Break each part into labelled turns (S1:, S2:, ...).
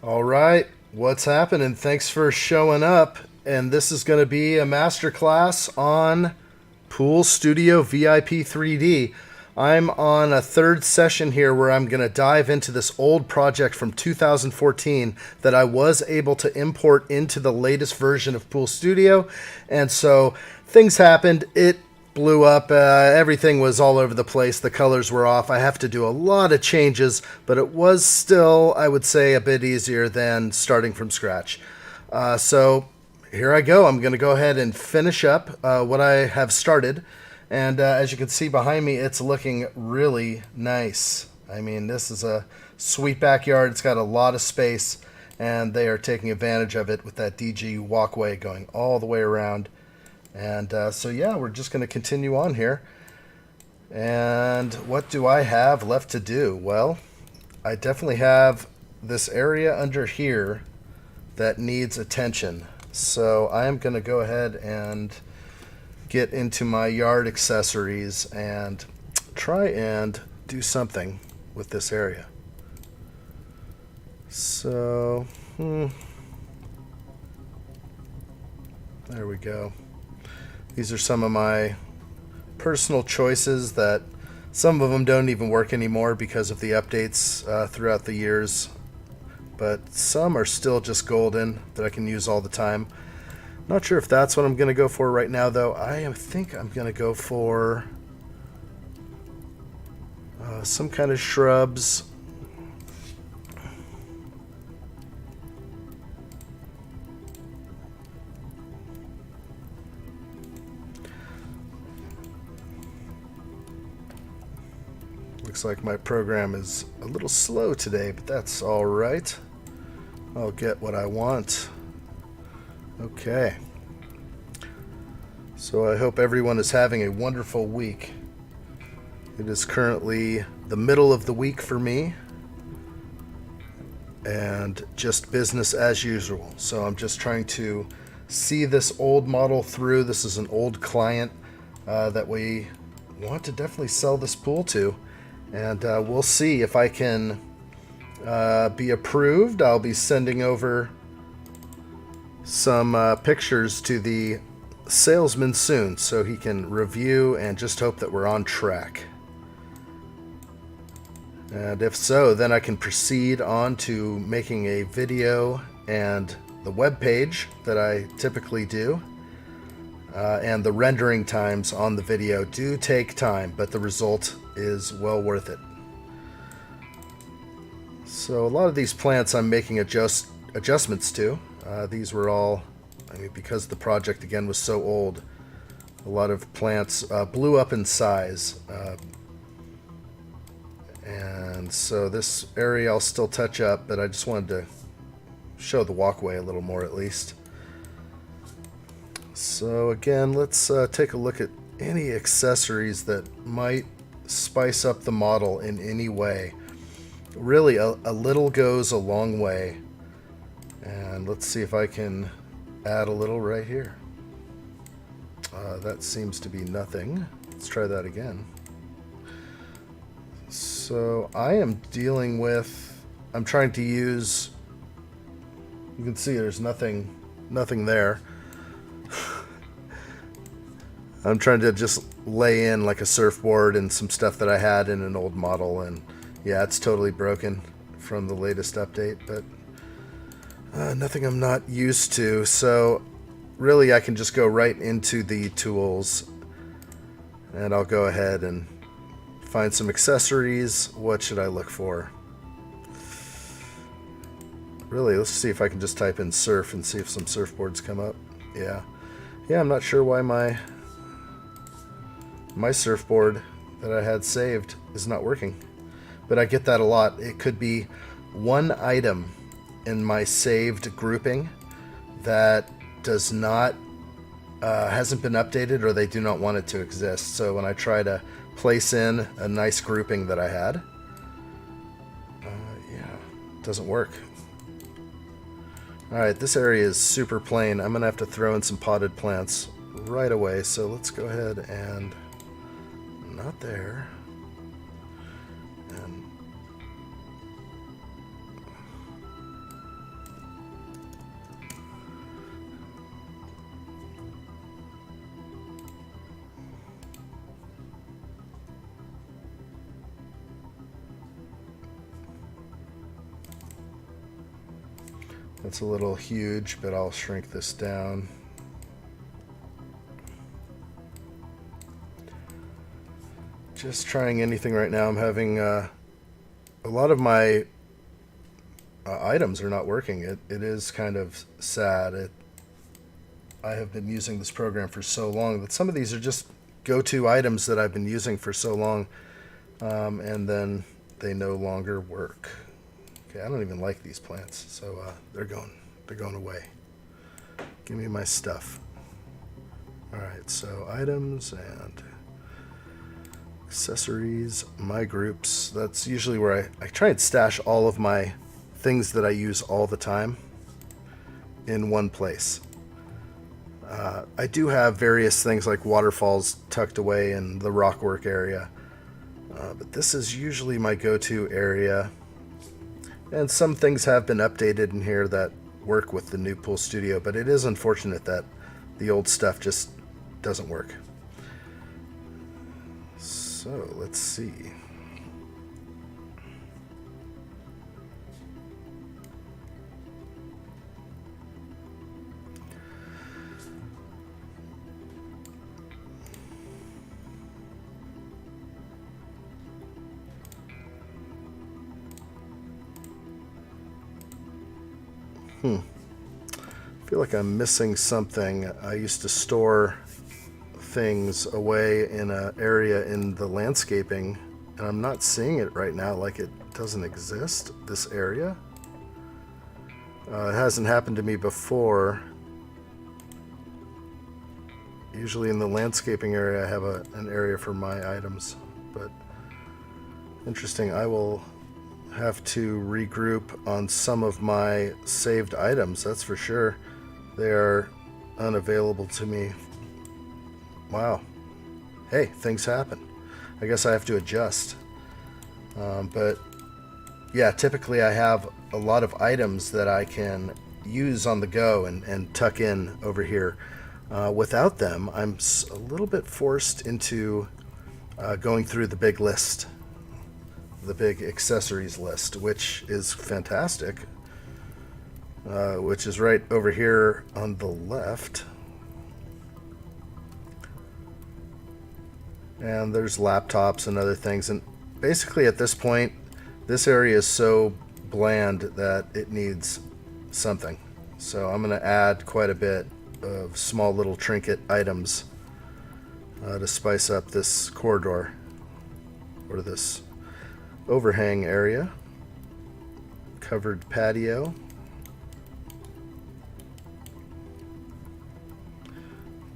S1: All right, what's happening? Thanks for showing up. And this is going to be a masterclass on Pool Studio VIP 3D. I'm on a third session here where I'm going to dive into this old project from 2014 that I was able to import into the latest version of Pool Studio. And so things happened. It blew up. Everything was all over the place. The colors were off. I have to do a lot of changes, but it was still, I would say, a bit easier than starting from scratch. So here I go. I'm going to go ahead and finish up what I have started. And as you can see behind me, it's looking really nice. I mean, this is a sweet backyard. It's got a lot of space, and they are taking advantage of it with that DG walkway going all the way around. And so, yeah, we're just going to continue on here. And what do I have left to do? Well, I definitely have this area under here that needs attention. So I am going to go ahead and get into my yard accessories and try and do something with this area. So, there we go. These are some of my personal choices that some of them don't even work anymore because of the updates throughout the years. But some are still just golden that I can use all the time. Not sure if that's what I'm going to go for right now, though. I think I'm going to go for some kind of shrubs. Looks like my program is a little slow today, but that's all right. I'll get what I want. Okay. So I hope everyone is having a wonderful week. It is currently the middle of the week for me, and just business as usual. So I'm just trying to see this old model through. This is an old client that we want to definitely sell this pool to. And we'll see if I can be approved. I'll be sending over some pictures to the salesman soon so he can review and just hope that we're on track. And if so, then I can proceed on to making a video and the web page that I typically do. And the rendering times on the video do take time, but the result is well worth it. So a lot of these plants I'm making adjustments to. These were all, I mean, because the project again was so old, a lot of plants blew up in size. And so this area I'll still touch up, but I just wanted to show the walkway a little more at least. So again, let's take a look at any accessories that might spice up the model in any way. Really, a little goes a long way. And let's see if I can add a little right here. That seems to be nothing. Let's try that again. So I am dealing with, I'm trying to use, you can see there's nothing there. I'm trying to just lay in like a surfboard and some stuff that I had in an old model, and yeah, it's totally broken from the latest update, but nothing I'm not used to. So really I can just go right into the tools, and I'll go ahead and find some accessories. What should I look for? Really, let's see if I can just type in surf and see if some surfboards come up. Yeah, I'm not sure why my surfboard that I had saved is not working, but I get that a lot. It could be one item in my saved grouping that does not hasn't been updated, or they do not want it to exist. So when I try to place in a nice grouping that I had, it doesn't work. Alright, this area is super plain. I'm gonna have to throw in some potted plants right away, so let's go ahead and not there. And That's a little huge, but I'll shrink this down. Just trying anything right now. I'm having a lot of my items are not working. It is kind of sad. I have been using this program for so long that some of these are just go-to items that I've been using for so long, and then they no longer work. Okay, I don't even like these plants, so they're going away. Give me my stuff. All right, so items and accessories, my groups. That's usually where I try and stash all of my things that I use all the time in one place. I do have various things like waterfalls tucked away in the rockwork area, but this is usually my go-to area. And some things have been updated in here that work with the new Pool Studio, but it is unfortunate that the old stuff just doesn't work. So let's see. I feel like I'm missing something. I used to store things away in an area in the landscaping, and I'm not seeing it right now. Like it doesn't exist, this area. It hasn't happened to me before. Usually in the landscaping area I have an area for my items, but interesting. I will have to regroup on some of my saved items, that's for sure. They are unavailable to me. Wow. Hey, things happen. I guess I have to adjust. But yeah, typically I have a lot of items that I can use on the go and tuck in over here. Without them, I'm a little bit forced into going through the big list, the big accessories list, which is fantastic, which is right over here on the left. And there's laptops and other things, and basically at this point this area is so bland that it needs something. So I'm going to add quite a bit of small little trinket items to spice up this corridor, or this overhang area. Covered patio.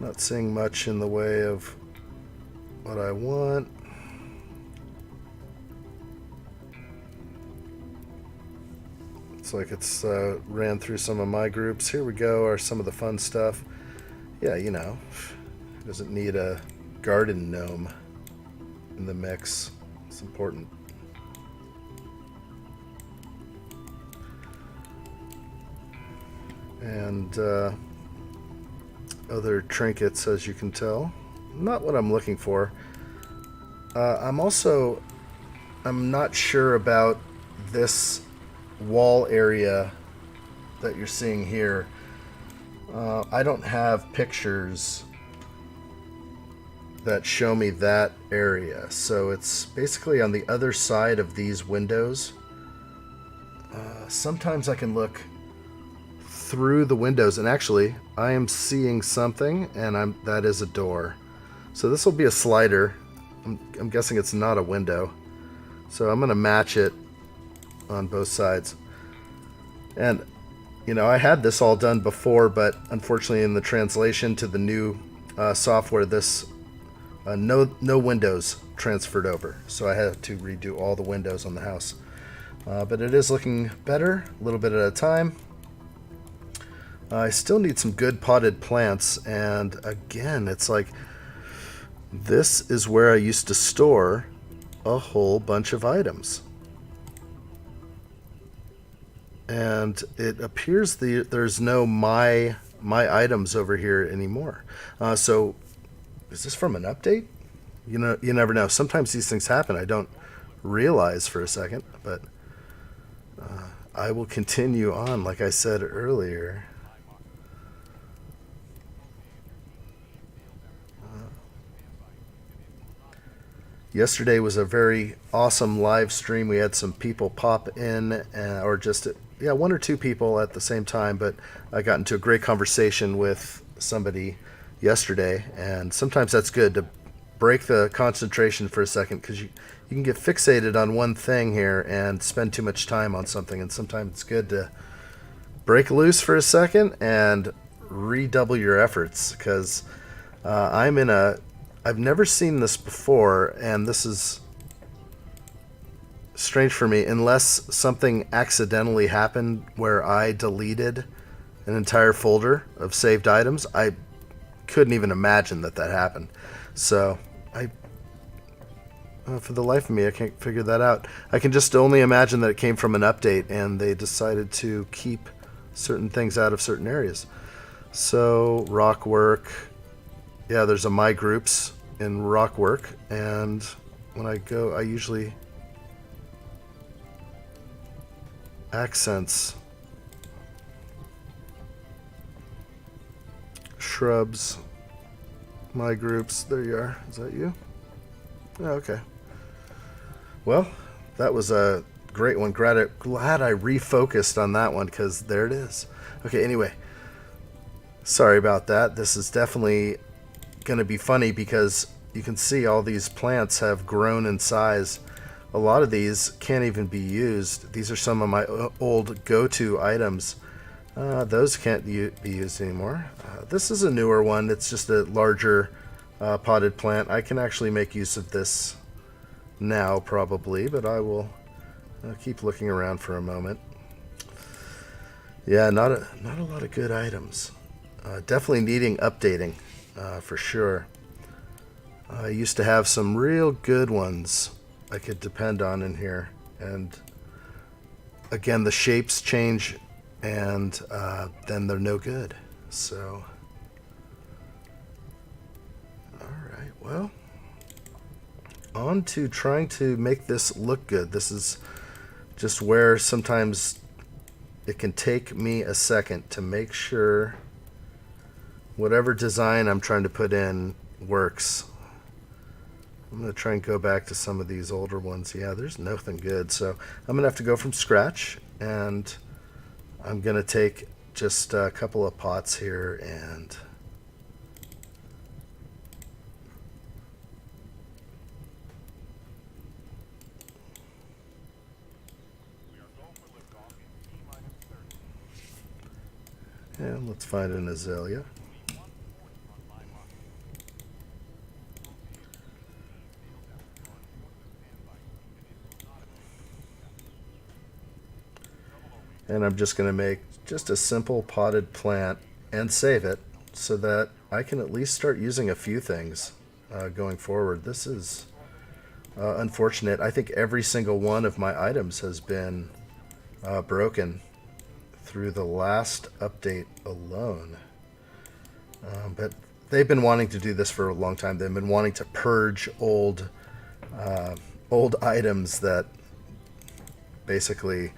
S1: Not seeing much in the way of what I want. It's like it's ran through some of my groups. Here we go, are some of the fun stuff. Yeah, you know, doesn't need a garden gnome in the mix. It's important. And other trinkets, as you can tell. Not what I'm looking for. I'm not sure about this wall area that you're seeing here. I don't have pictures that show me that area, so it's basically on the other side of these windows. Sometimes I can look through the windows, and actually I am seeing something, and that is a door. So this will be a slider. I'm guessing it's not a window. So I'm going to match it on both sides. And, you know, I had this all done before, but unfortunately in the translation to the new software, this no windows transferred over. So I had to redo all the windows on the house. But it is looking better, a little bit at a time. I still need some good potted plants, and again, it's like this is where I used to store a whole bunch of items. And it appears there's no my items over here anymore. So is this from an update? You know, you never know. Sometimes these things happen. I don't realize for a second, but I will continue on, like I said earlier. Yesterday was a very awesome live stream. We had some people pop in, or just, yeah, one or two people at the same time, but I got into a great conversation with somebody yesterday, and sometimes that's good to break the concentration for a second, because you can get fixated on one thing here and spend too much time on something, and sometimes it's good to break loose for a second and redouble your efforts, because I've never seen this before, and this is strange for me, unless something accidentally happened where I deleted an entire folder of saved items. I couldn't even imagine that happened. So for the life of me, I can't figure that out. I can just only imagine that it came from an update and they decided to keep certain things out of certain areas. So rock work, yeah, there's a my groups in rock work, and when I go, I usually accents, shrubs, my groups. There you are. Is that you? Oh, okay. Well, that was a great one. Glad I refocused on that one, because there it is. Okay, anyway, sorry about that. This is definitely going to be funny, because you can see all these plants have grown in size. A lot of these can't even be used. These are some of my old go-to items. Those can't be used anymore. This is a newer one. It's just a larger potted plant. I can actually make use of this now, probably, but I will keep looking around for a moment. Yeah, not a lot of good items. Definitely needing updating, for sure. I used to have some real good ones I could depend on in here, and again, the shapes change, and then they're no good. So, alright, well, on to trying to make this look good. This is just where sometimes it can take me a second to make sure whatever design I'm trying to put in works. I'm going to try and go back to some of these older ones. Yeah, there's nothing good. So I'm going to have to go from scratch, and I'm going to take just a couple of pots here and let's find an azalea. And I'm just going to make just a simple potted plant and save it, so that I can at least start using a few things going forward. This is unfortunate. I think every single one of my items has been broken through the last update alone. But they've been wanting to do this for a long time. They've been wanting to purge old items that basically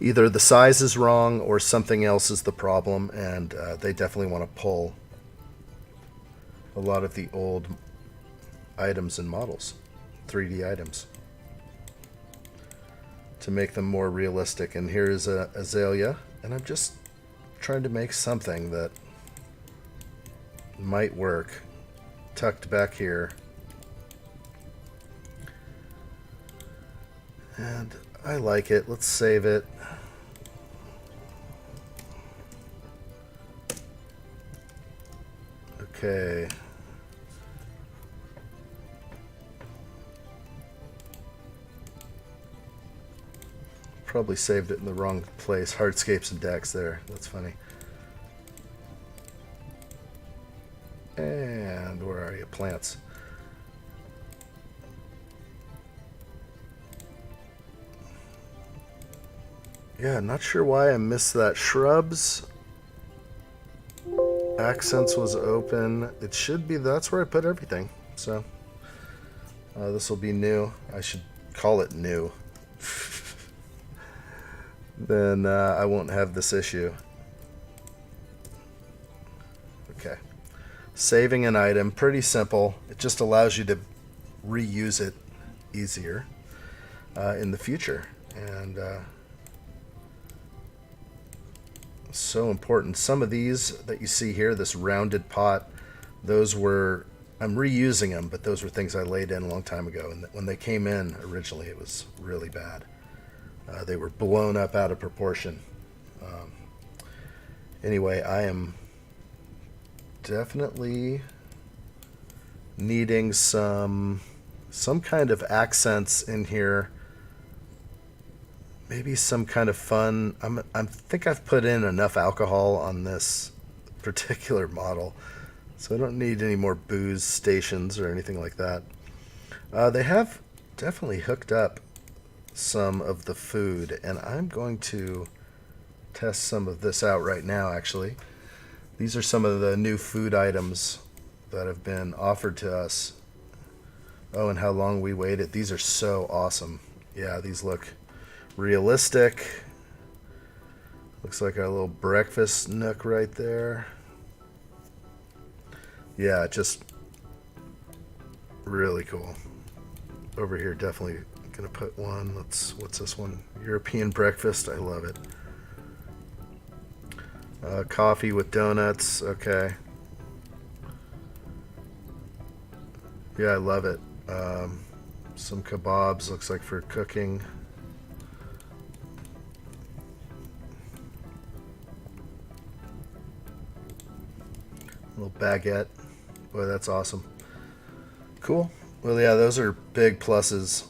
S1: either the size is wrong or something else is the problem, and they definitely want to pull a lot of the old items and models, 3D items, to make them more realistic. And here is a azalea, and I'm just trying to make something that might work, tucked back here. And I like it. Let's save it. Okay. Probably saved it in the wrong place. Hardscapes and decks there. That's funny. And where are you? Plants. Yeah, not sure why I missed that. Shrubs. Accents was open. It should be, that's where I put everything. So this will be new. I should call it new. then I won't have this issue. Okay. Saving an item, pretty simple. It just allows you to reuse it easier in the future. And so important. Some of these that you see here, this rounded pot, those were, I'm reusing them, but those were things I laid in a long time ago. And when they came in originally, it was really bad. They were blown up out of proportion. Anyway, I am definitely needing some kind of accents in here. Maybe some kind of fun. I think I've put in enough alcohol on this particular model, so I don't need any more booze stations or anything like that. They have definitely hooked up some of the food, and I'm going to test some of this out right now, actually. These are some of the new food items that have been offered to us. Oh, and how long we waited. These are so awesome. Yeah, these look realistic. Looks like our little breakfast nook right there. Yeah, just really cool. Over here, definitely gonna put one. What's this one? European breakfast. I love it. Coffee with donuts. Okay. Yeah, I love it. Some kebabs. Looks like for cooking. Little baguette. Boy, that's awesome. Cool. Well, yeah, those are big pluses.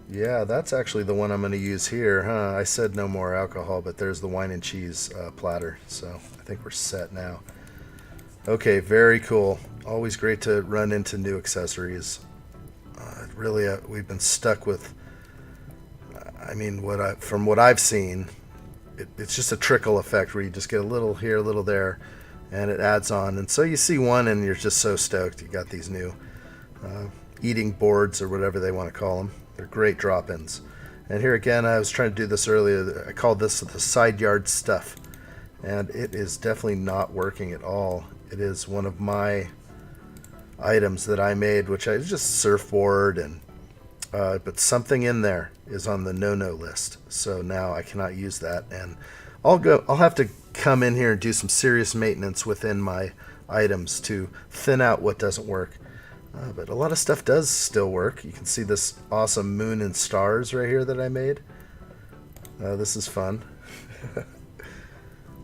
S1: Yeah, that's actually the one I'm going to use here, huh? I said no more alcohol, but there's the wine and cheese platter. So I think we're set now. Okay, very cool. Always great to run into new accessories. Really, we've been stuck with, I mean, from what I've seen, it's just a trickle effect where you just get a little here, a little there, and it adds on. And so you see one and you're just so stoked. You got these new eating boards or whatever they want to call them. They're great drop-ins. And here again, I was trying to do this earlier. I called this the side yard stuff. And it is definitely not working at all. It is one of my items that I made, which I just surfboard, and but something in there is on the no-no list. So now I cannot use that, and I'll have to come in here and do some serious maintenance within my items to thin out what doesn't work. But a lot of stuff does still work. You can see this awesome moon and stars right here that I made. This is fun.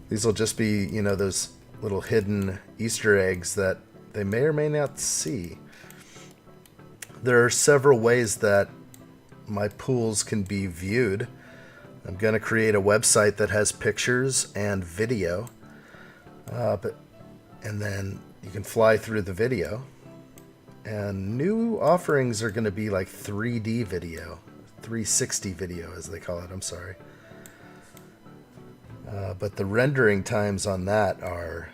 S1: These will just be, you know, those little hidden Easter eggs that they may or may not see. There are several ways that my pools can be viewed. I'm going to create a website that has pictures and video. And then you can fly through the video. And new offerings are going to be like 3D video, 360 video as they call it, I'm sorry. But the rendering times on that are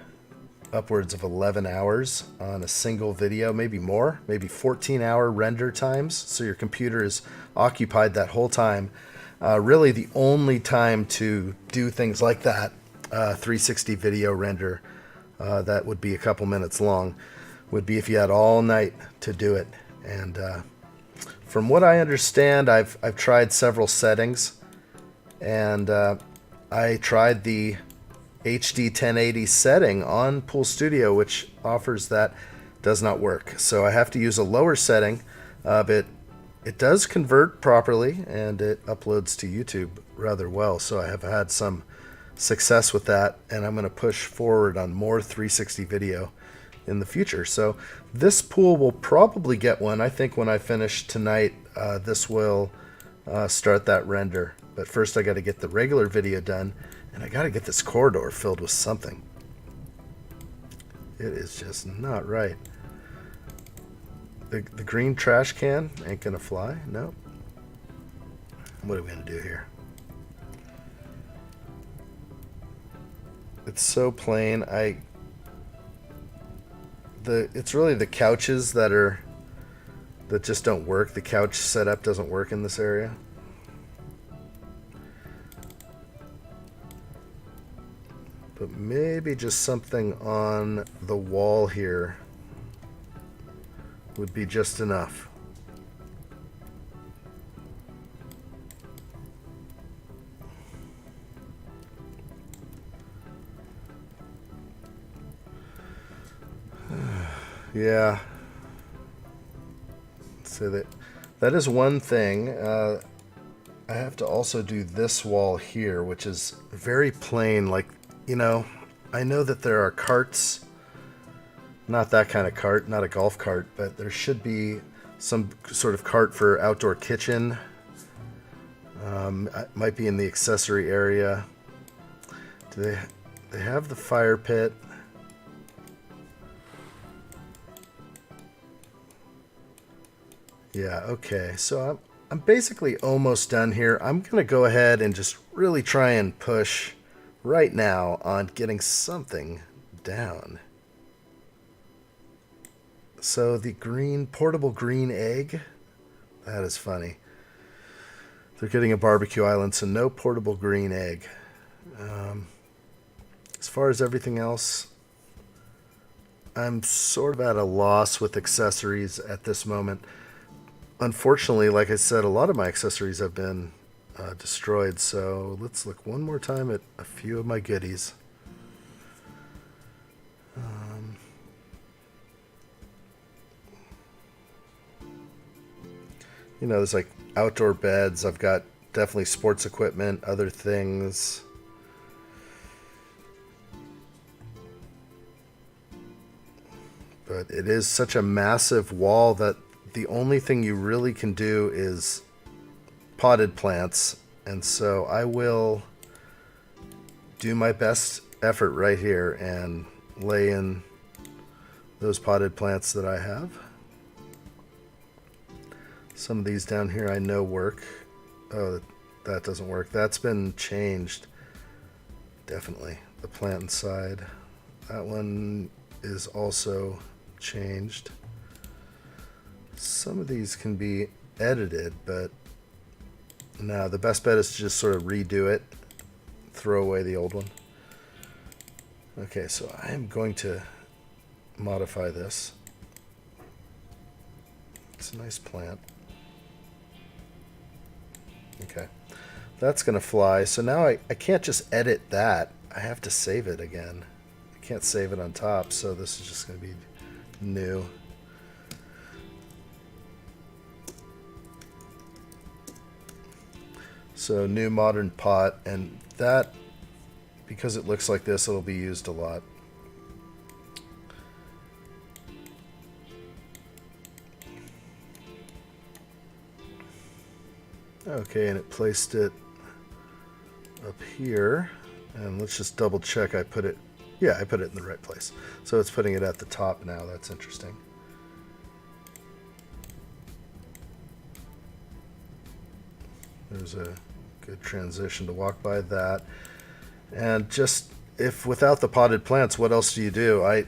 S1: upwards of 11 hours on a single video, maybe more, maybe 14-hour render times. So your computer is occupied that whole time. Really the only time to do things like that, 360 video render, that would be a couple minutes long, would be if you had all night to do it. And from what I understand, I've tried several settings, and I tried the HD 1080 setting on Pool Studio, which offers that. Does not work. So I have to use a lower setting, but it does convert properly, and it uploads to YouTube rather well. So I have had some success with that, and I'm going to push forward on more 360 video in the future. So this pool will probably get one. I think when I finish tonight, this will start that render. But first I got to get the regular video done, and I got to get this corridor filled with something. It is just not right. The green trash can ain't gonna fly. Nope. What are we gonna do here? It's so plain. It's really the couches that are that just don't work. The couch setup doesn't work in this area. But maybe just something on the wall here would be just enough. Yeah. So that is one thing. I have to also do this wall here, which is very plain. Like, you know, I know that there are carts, not that kind of cart, not a golf cart, but there should be some sort of cart for outdoor kitchen. It might be in the accessory area. Do they have the fire pit? Yeah, okay. So I'm basically almost done here. I'm going to go ahead and just really try and push right now on getting something down. So the portable green egg, that is funny. They're getting a barbecue island, so no portable green egg. As far as everything else, I'm sort of at a loss with accessories at this moment. Unfortunately, like I said, a lot of my accessories have been destroyed, so let's look one more time at a few of my goodies. You know, there's like outdoor beds. I've got definitely sports equipment, other things. But it is such a massive wall that the only thing you really can do is potted plants. And so I will do my best effort right here and lay in those potted plants that I have. Some of these down here I know work. Oh, that doesn't work. That's been changed. Definitely. The plant inside. That one is also changed. Some of these can be edited, but no, the best bet is to just sort of redo it. Throw away the old one. Okay, so I am going to modify this. It's a nice plant. Okay, that's going to fly. So now I can't just edit that. I have to save it again. I can't save it on top, so this is just going to be new. So new modern pot, and that, because it looks like this, it'll be used a lot. Okay, and it placed it up here. And let's just double check I put it, yeah, I put it in the right place. So it's putting it at the top now. That's interesting. There's a good transition to walk by that. And just, if without the potted plants, what else do you do? I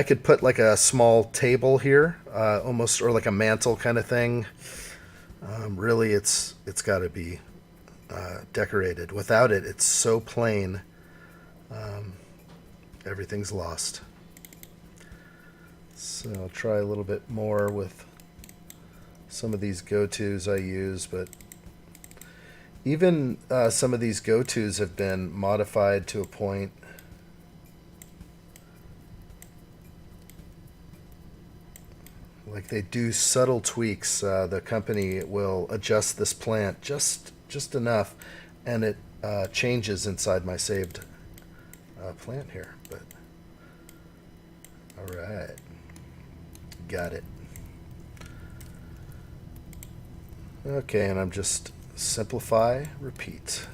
S1: could put like a small table here, almost, or like a mantle kind of thing. Really, it's got to be decorated. Without it, it's so plain. Everything's lost. So I'll try a little bit more with some of these go-tos I use, but even some of these go-tos have been modified to a point. Like they do subtle tweaks. The company will adjust this plant just enough, and it changes inside my saved plant here. But all right, got it. Okay, and I'm just simplify, repeat.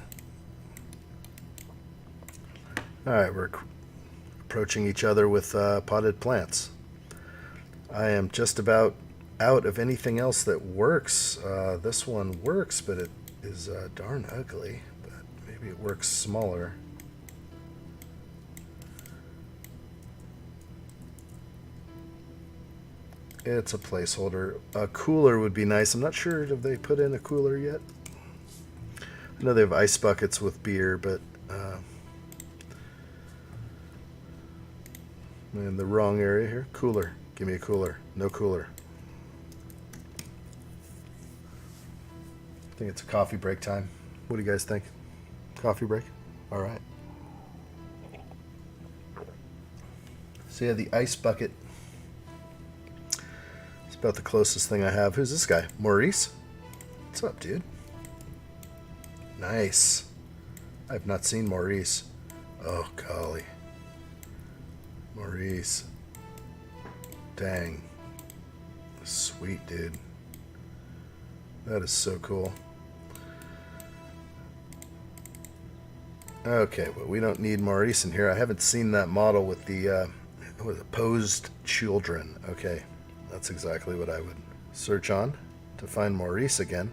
S1: All right, we're approaching each other with potted plants. I am just about out of anything else that works. This one works, but it is darn ugly. But maybe it works smaller. It's a placeholder. A cooler would be nice. I'm not sure if they put in a cooler yet. I know they have ice buckets with beer, but I'm in the wrong area here. Cooler. Give me a cooler. No cooler. I think it's a coffee break time. What do you guys think? Coffee break? All right. So yeah, the ice bucket. It's about the closest thing I have. Who's this guy? Maurice? What's up, dude? Nice. I've not seen Maurice. Oh, golly. Maurice. Dang. Sweet, dude. That is so cool. Okay, but we don't need Maurice in here. I haven't seen that model with the posed children. Okay, that's exactly what I would search on to find Maurice again.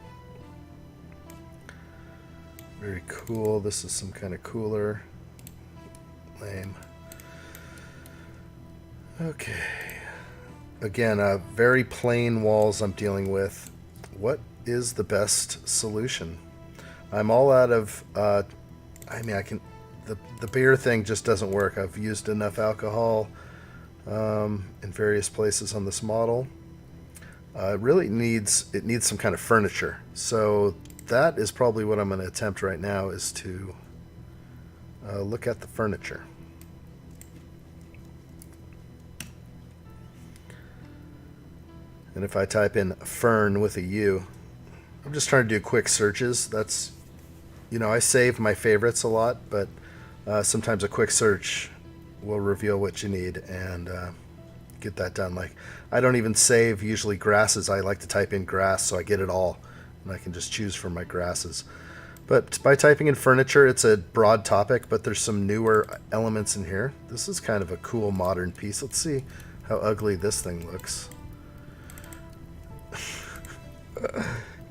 S1: Very cool. This is some kind of cooler. Lame. Okay. Again, very plain walls I'm dealing with. What is the best solution? I'm all out of... I mean, I can... The beer thing just doesn't work. I've used enough alcohol in various places on this model. It really needs some kind of furniture. So that is probably what I'm going to attempt right now, is to look at the furniture. And if I type in fern with a U, I'm just trying to do quick searches. That's, you know, I save my favorites a lot, but sometimes a quick search will reveal what you need and get that done. Like, I don't even save usually grasses. I like to type in grass so I get it all, and I can just choose from my grasses. But by typing in furniture, it's a broad topic, but there's some newer elements in here. This is kind of a cool modern piece. Let's see how ugly this thing looks.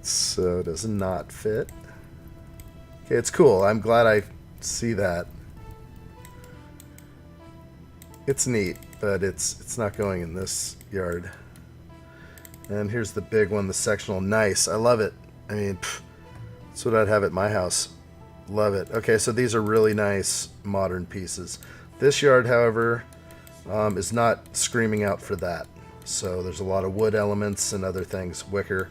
S1: So it does not fit. Okay, it's cool. I'm glad I see that. It's neat, but it's not going in this yard. And here's the big one, the sectional. Nice. I love it. I mean, that's what I'd have at my house. Love it. Okay, so these are really nice modern pieces. This yard, however, is not screaming out for that. So there's a lot of wood elements and other things, wicker.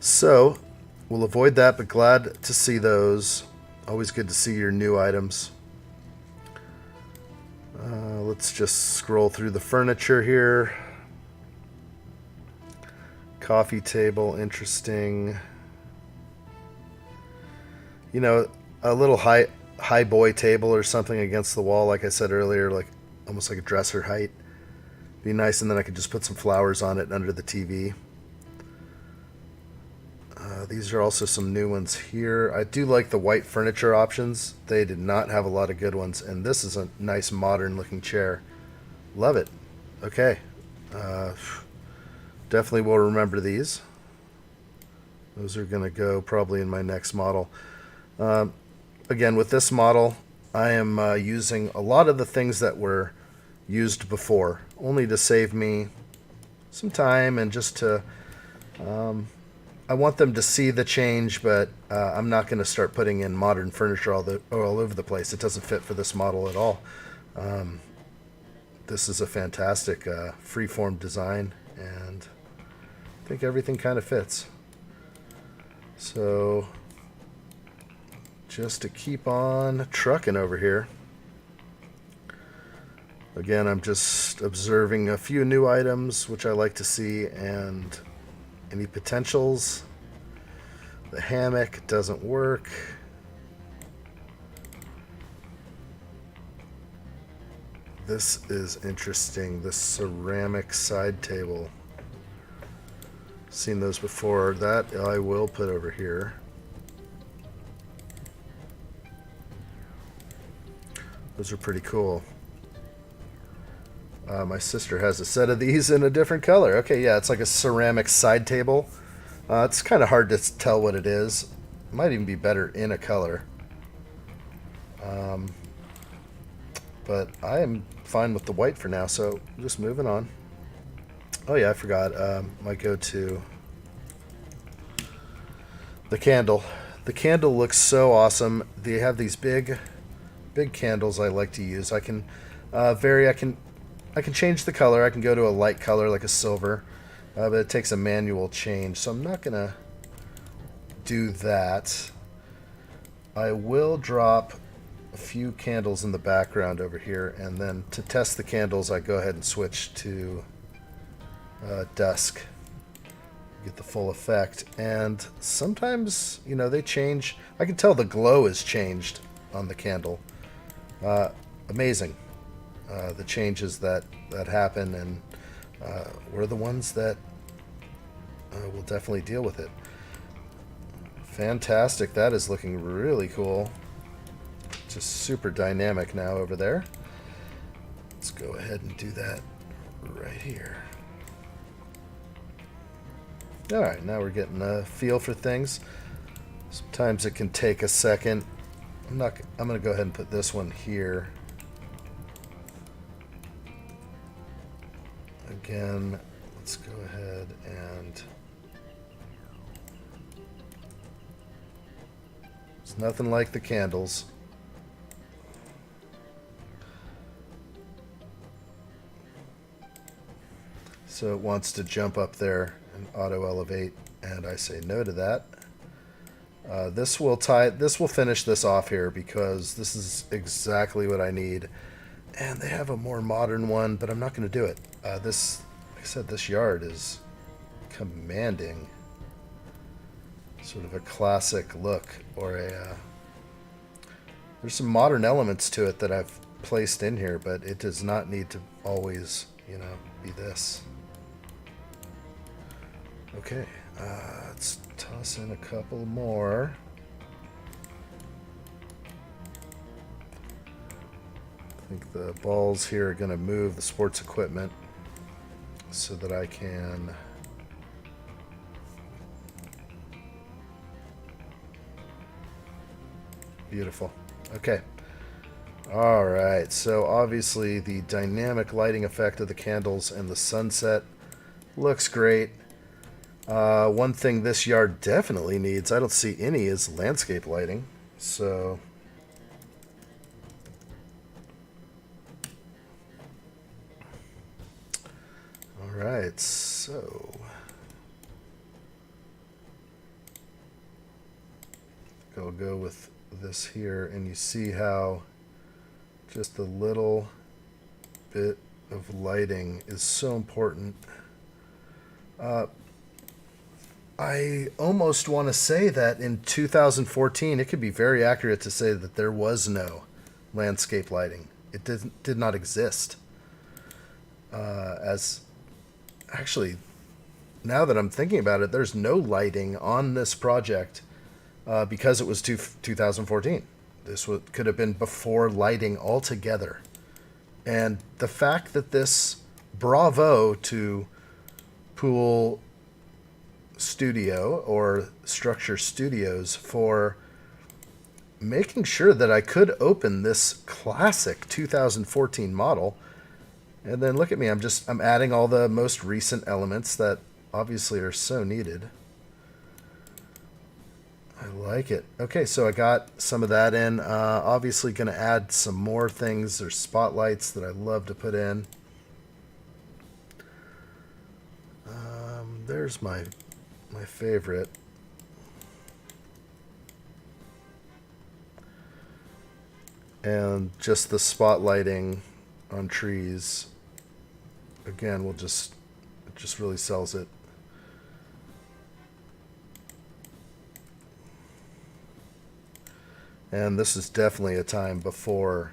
S1: So we'll avoid that, but glad to see those. Always good to see your new items. Let's just scroll through the furniture here. Coffee table, interesting. You know, a little high boy table or something against the wall, like I said earlier, like almost like a dresser height. Be nice, and then I could just put some flowers on it under the TV. These are also some new ones here. I do like the white furniture options. They did not have a lot of good ones, and this is a nice modern looking chair. Love it. Okay. Definitely will remember these. Those are going to go probably in my next model. Again, with this model, I am using a lot of the things that were used before, only to save me some time and just to... I want them to see the change, but I'm not going to start putting in modern furniture all over the place. It doesn't fit for this model at all. This is a fantastic freeform design, and I think everything kind of fits. So just to keep on trucking over here. Again, I'm just observing a few new items, which I like to see, and any potentials. The hammock doesn't work. This is interesting. The ceramic side table. Seen those before. That I will put over here. Those are pretty cool. My sister has a set of these in a different color. Okay, yeah, it's like a ceramic side table. It's kind of hard to tell what it is. It might even be better in a color. But I am fine with the white for now, so just moving on. Oh yeah, I forgot. Might go to the candle. The candle looks so awesome. They have these big candles I like to use. I can vary. I can change the color. I can go to a light color like a silver, but it takes a manual change, so I'm not gonna do that. I will drop a few candles in the background over here, and then to test the candles, I go ahead and switch to dusk. Get the full effect. And sometimes, you know, they change. I can tell the glow is changed on the candle. Amazing. The changes that happen, and we're the ones that will definitely deal with it. Fantastic. That is looking really cool. Just super dynamic now over there. Let's go ahead and do that right here. Alright, now we're getting a feel for things. Sometimes it can take a second. I'm going to go ahead and put this one here. Again, let's go ahead and... It's nothing like the candles. So it wants to jump up there and auto elevate, and I say no to that. This will finish this off here because this is exactly what I need. And they have a more modern one, but I'm not going to do it. This, like I said, this yard is commanding. Sort of a classic look, or a... there's some modern elements to it that I've placed in here, but it does not need to always, you know, be this. Okay, let's toss in a couple more. I think the balls here are going to move the sports equipment so that I can... Beautiful. Okay. Alright, so obviously the dynamic lighting effect of the candles and the sunset looks great. One thing this yard definitely needs, I don't see any, is landscape lighting. So... Alright, so... I'll go with this here, and you see how just a little bit of lighting is so important. I almost want to say that in 2014 it could be very accurate to say that there was no landscape lighting. It did not exist. As actually, now that I'm thinking about it, there's no lighting on this project because it was 2014. This could have been before lighting altogether. And the fact that this, bravo to Pool Studio or Structure Studios for making sure that I could open this classic 2014 model. And then look at me, I'm adding all the most recent elements that obviously are so needed. I like it. Okay, so I got some of that in. Obviously going to add some more things. There's spotlights that I love to put in. There's my favorite. And just the spotlighting on trees. Again, it just really sells it. And this is definitely a time before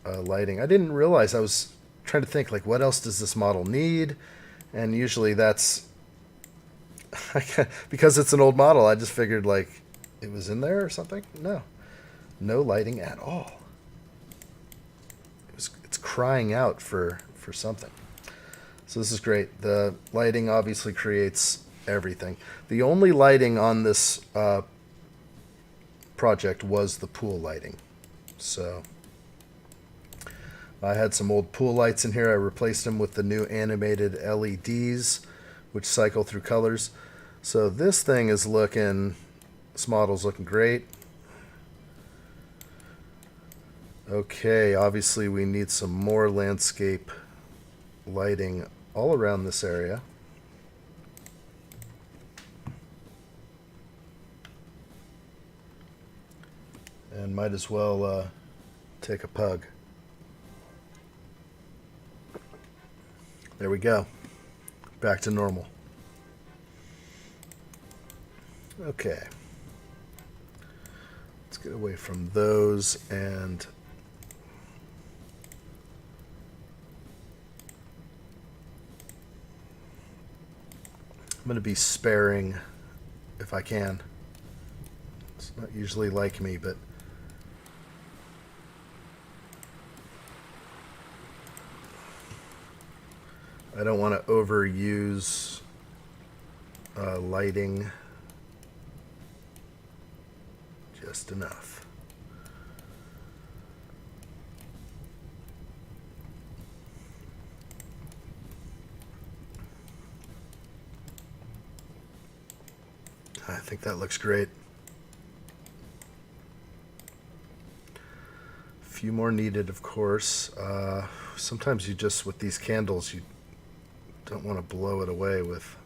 S1: lighting. I didn't realize, I was trying to think, like, what else does this model need? And usually that's, because it's an old model, I just figured, like, it was in there or something. No. No lighting at all. It's crying out for something. So this is great. The lighting obviously creates everything. The only lighting on this project was the pool lighting. So I had some old pool lights in here. I replaced them with the new animated LEDs, which cycle through colors. So this thing is looking, this model's looking great. Okay, obviously we need some more landscape lighting all around this area. And might as well take a pug. There we go. Back to normal. Okay. Let's get away from those, and I'm going to be sparing if I can. It's not usually like me, but I don't want to overuse lighting. Just enough. I think that looks great. A few more needed, of course. Sometimes you just, with these candles, you don't want to blow it away with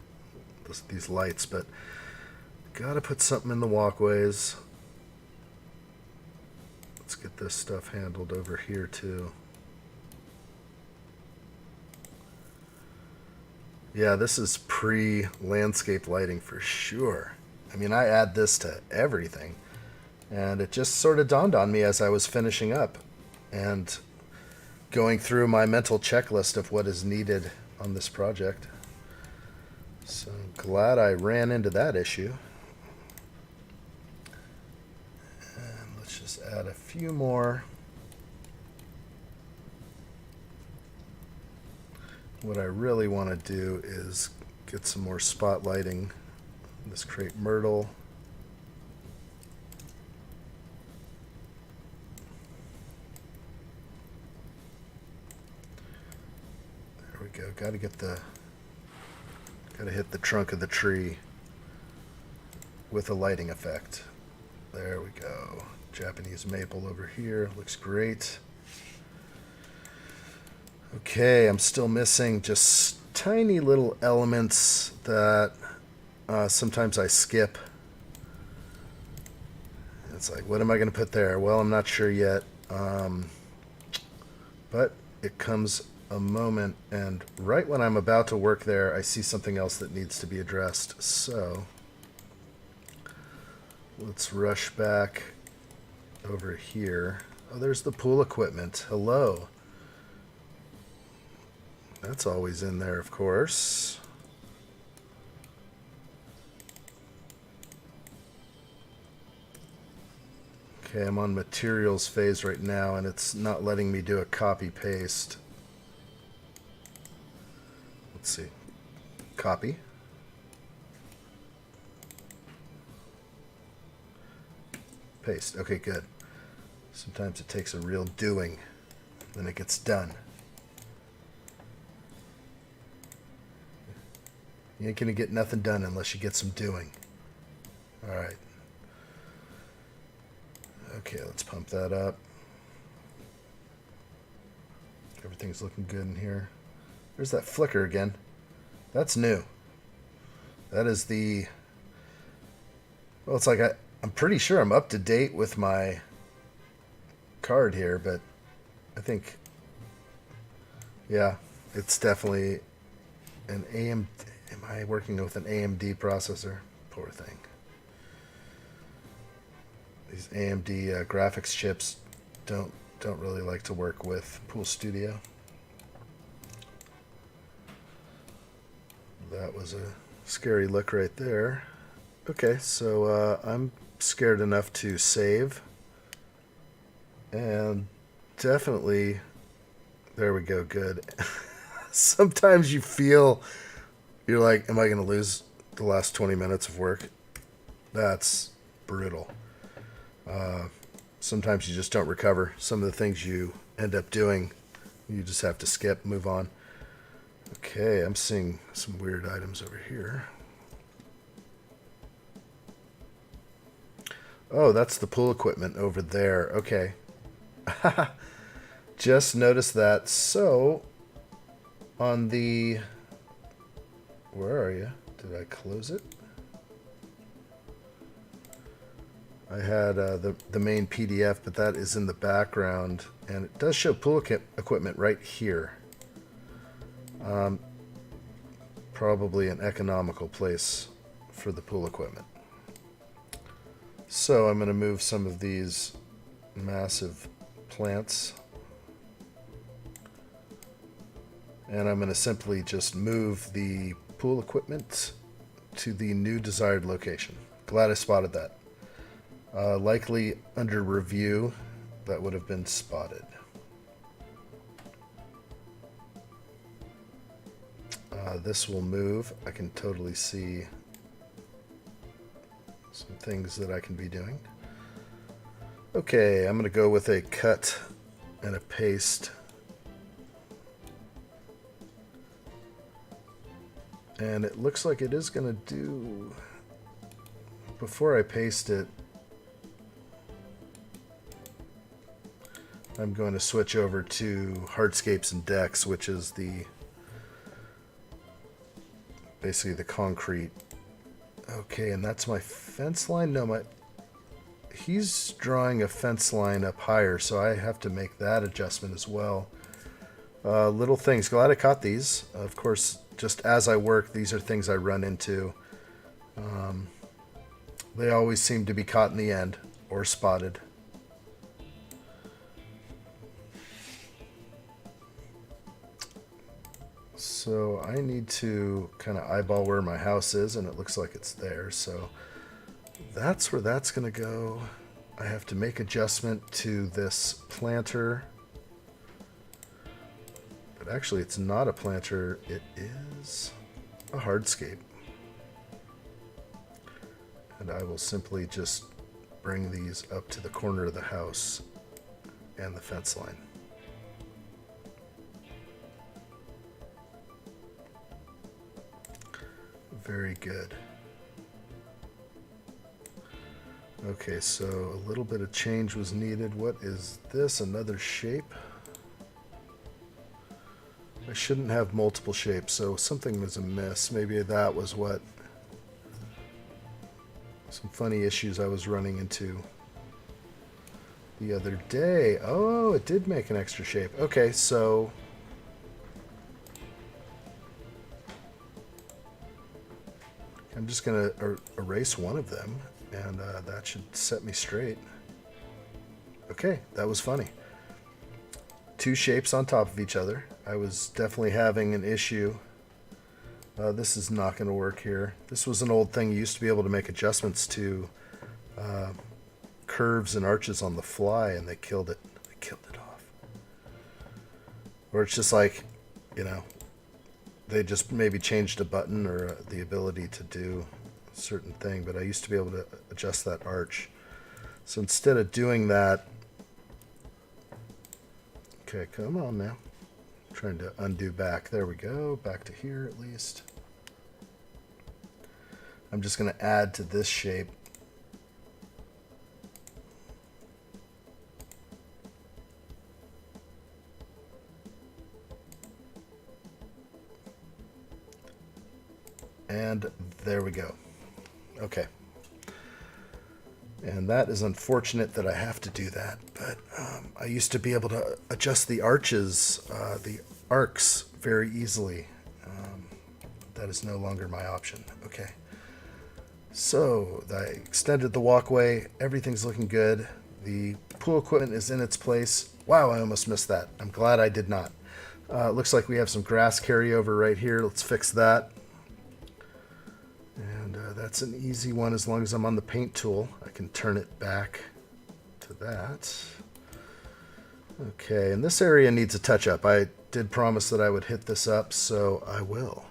S1: these lights, but gotta put something in the walkways. Let's get this stuff handled over here too. Yeah, this is pre-landscape lighting for sure. I mean, I add this to everything, and it just sort of dawned on me as I was finishing up and going through my mental checklist of what is needed on this project. So glad I ran into that issue. And let's just add a few more. What I really want to do is get some more spotlighting. This crepe myrtle. There we go. Got to hit the trunk of the tree with a lighting effect. There we go. Japanese maple over here. Looks great. Okay, I'm still missing just tiny little elements that sometimes I skip. It's like, what am I going to put there? Well, I'm not sure yet. But it comes a moment, and right when I'm about to work there, I see something else that needs to be addressed. So let's rush back over here. Oh, there's the pool equipment. Hello. That's always in there, of course. Okay, I'm on materials phase right now, and it's not letting me do a copy paste. Let's see. Copy. Paste. Okay, good. Sometimes it takes a real doing, then it gets done. You ain't gonna get nothing done unless you get some doing. Alright. Okay, let's pump that up. Everything's looking good in here. There's that flicker again. That's new. That is the... Well, it's like I'm pretty sure I'm up to date with my card here, but I think... Yeah, it's definitely an AMD... Am I working with an AMD processor? Poor thing. These AMD graphics chips don't really like to work with Pool Studio. That was a scary look right there. Okay, so I'm scared enough to save. And definitely, there we go, good. Sometimes you feel, you're like, am I going to lose the last 20 minutes of work? That's brutal. Sometimes you just don't recover. Some of the things you end up doing You just have to skip, move on. Okay, I'm seeing some weird items over here. Oh, that's the pool equipment over there. Okay. Just noticed that. So, on the... Where are you? Did I close it? I had the main PDF, but that is in the background. And it does show pool equipment right here. Probably an economical place for the pool equipment. So I'm going to move some of these massive plants. And I'm going to simply just move the pool equipment to the new desired location. Glad I spotted that. Likely under review, that would have been spotted. This will move. I can totally see some things that I can be doing. Okay, I'm going to go with a cut and a paste. And it looks like it is going to do... Before I paste it, I'm going to switch over to hardscapes and decks, which is the... basically the concrete. Okay, and that's my fence line? No, he's drawing a fence line up higher, so I have to make that adjustment as well. Little things. Glad I caught these. Of course, just as I work, these are things I run into. They always seem to be caught in the end or spotted. So I need to kind of eyeball where my house is, and it looks like it's there. So that's where that's going to go. I have to make adjustment to this planter. But actually, it's not a planter. It is a hardscape. And I will simply just bring these up to the corner of the house and the fence line. Very good. Okay, so a little bit of change was needed. What is this? Another shape? I shouldn't have multiple shapes, so something was amiss. Maybe that was what... Some funny issues I was running into the other day. Oh, it did make an extra shape. Okay, so... I'm just going to erase one of them, and that should set me straight. Okay, that was funny. Two shapes on top of each other. I was definitely having an issue. This is not going to work here. This was an old thing. You used to be able to make adjustments to curves and arches on the fly, and they killed it. They killed it off. Or it's just like, you know, they just maybe changed a button or the ability to do a certain thing, but I used to be able to adjust that arch. So instead of doing that... Okay, come on now. I'm trying to undo back. There we go. Back to here at least. I'm just going to add to this shape. And there we go. Okay. And that is unfortunate that I have to do that, but I used to be able to adjust the arches, the arcs very easily. That is no longer my option. Okay. So I extended the walkway. Everything's looking good. The pool equipment is in its place. Wow, I almost missed that. I'm glad I did not. Looks like we have some grass carryover right here. Let's fix that. And that's an easy one. As long as I'm on the paint tool, I can turn it back to that. Okay, and this area needs a touch-up. I did promise that I would hit this up, so I will.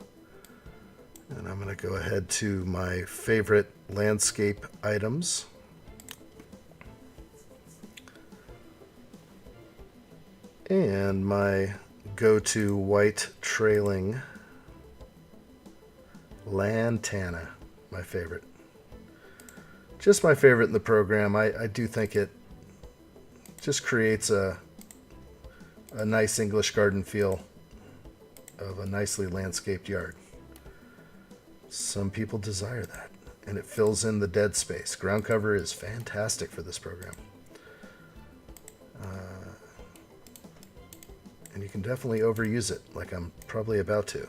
S1: And I'm going to go ahead to my favorite landscape items. And my go-to white trailing lantana, my favorite. Just my favorite in the program. I do think it just creates a nice English garden feel of a nicely landscaped yard. Some people desire that, and it fills in the dead space. Ground cover is fantastic for this program. And you can definitely overuse it, like I'm probably about to.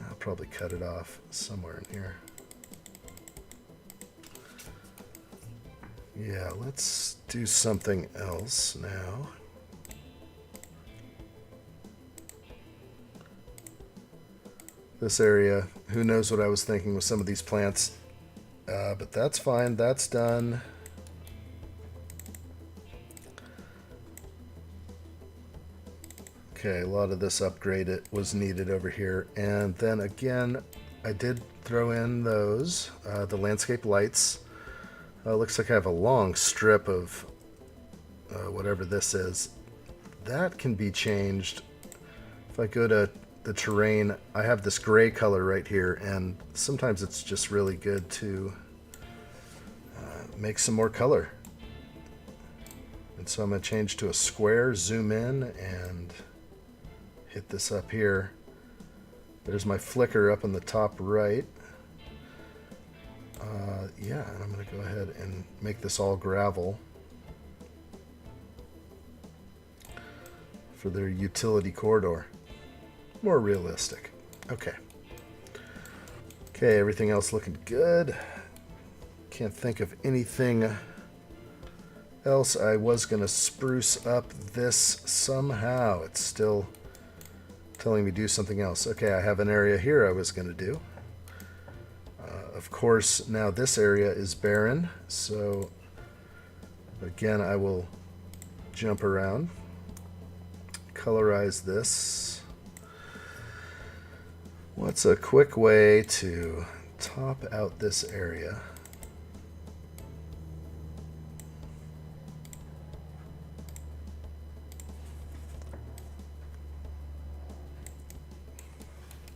S1: I'll probably cut it off somewhere in here. Yeah, let's do something else now. This area, who knows what I was thinking with some of these plants, but that's fine, that's done. Okay, a lot of this upgrade was needed over here. And then again, I did throw in those, the landscape lights. Looks like I have a long strip of whatever this is. That can be changed. If I go to the terrain, I have this gray color right here, and sometimes it's just really good to make some more color. And so I'm going to change to a square, zoom in, and hit this up here. There's my flicker up on the top right. Yeah, and I'm going to go ahead and make this all gravel for their utility corridor. More realistic. Okay. Okay, everything else looking good. Can't think of anything else. I was going to spruce up this somehow. It's still telling me to do something else. Okay, I have an area here I was going to do. Of course, now this area is barren, so again, I will jump around, colorize this. What's a quick way to top out this area?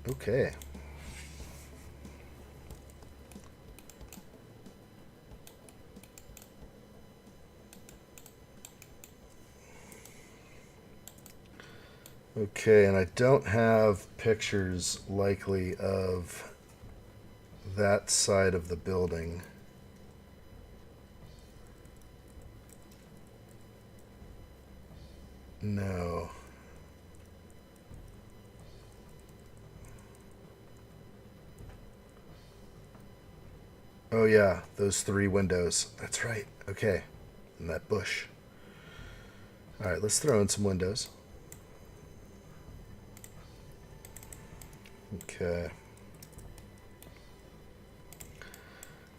S1: Okay. Okay, and I don't have pictures likely of that side of the building. No. Oh yeah, those 3 windows. That's right. Okay. And that bush. Alright, let's throw in some windows. Okay.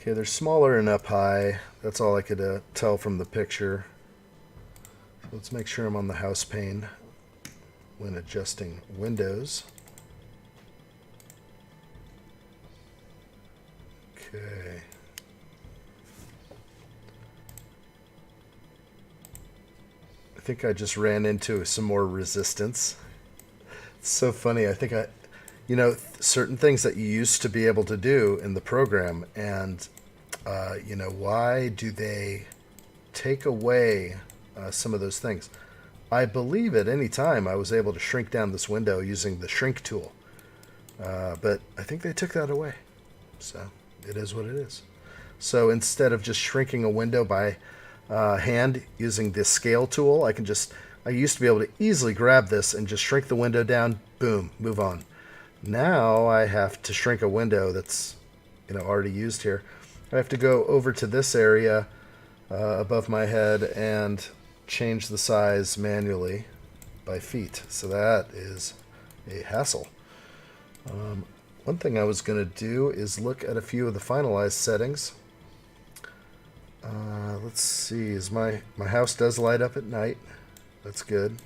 S1: Okay, they're smaller and up high. That's all I could tell from the picture. So let's make sure I'm on the house pane when adjusting windows. Okay. I think I just ran into some more resistance. It's so funny. I think certain things that you used to be able to do in the program, and why do they take away some of those things? I believe at any time I was able to shrink down this window using the shrink tool, but I think they took that away. So it is what it is. So instead of just shrinking a window by hand using the scale tool, I used to be able to easily grab this and just shrink the window down, boom, move on. Now I have to shrink a window that's already used here. I have to go over to this area above my head and change the size manually by feet. So that is a hassle. One thing I was going to do is look at a few of the finalized settings. Let's see, my house does light up at night. That's good.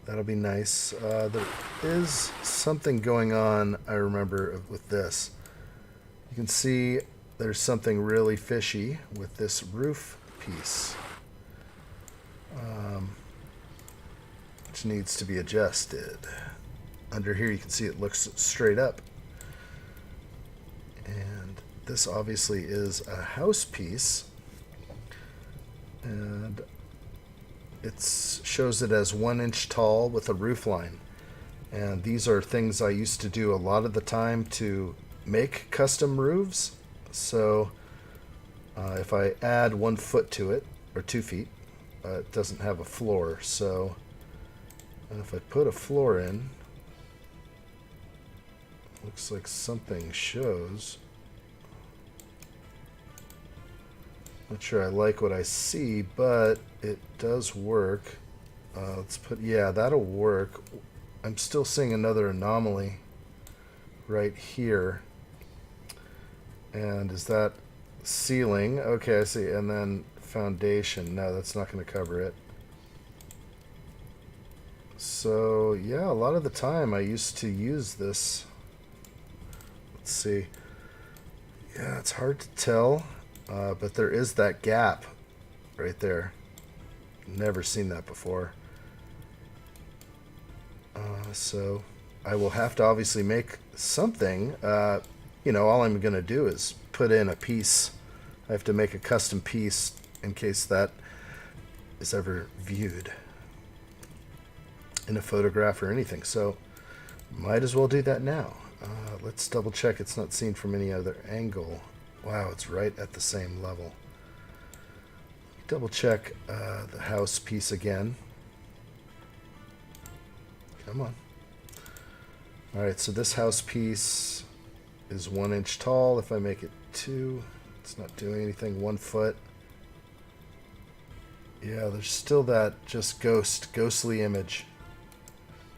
S1: That'll be nice. There is something going on, I remember, with this. You can see there's something really fishy with this roof piece, which needs to be adjusted. Under here you can see it looks straight up. And this obviously is a house piece. And it shows it as 1 inch tall with a roof line. And these are things I used to do a lot of the time to make custom roofs. So if I add 1 foot to it, or 2 feet, it doesn't have a floor. So if I put a floor in, looks like something shows. Not sure I like what I see, but it does work. Let's put, yeah, that'll work. I'm still seeing another anomaly right here. And is that ceiling? Okay, I see. And then foundation. No, that's not going to cover it. So, yeah, a lot of the time I used to use this. Let's see. Yeah, it's hard to tell, but there is that gap right there. Never seen that before. So I will have to obviously make something. You know, all I'm going to do is put in a piece. I have to make a custom piece in case that is ever viewed in a photograph or anything. So might as well do that now. Let's double check it's not seen from any other angle. Wow, it's right at the same level. Double check the house piece again. Come on. Alright, so this house piece is 1 inch tall. If I make it 2, it's not doing anything. 1 foot. Yeah, there's still that just ghostly image.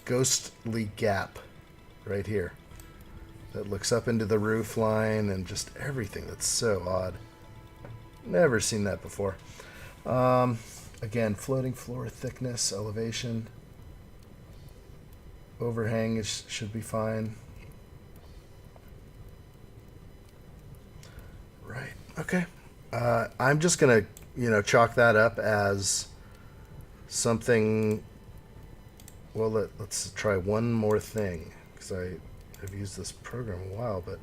S1: Ghostly gap right here that looks up into the roof line and just everything. That's so odd. Never seen that before. Again, floating floor thickness, elevation, overhang should be fine. Right. Okay. I'm just gonna, chalk that up as something. Well, let's try one more thing, because I have used this program a while, but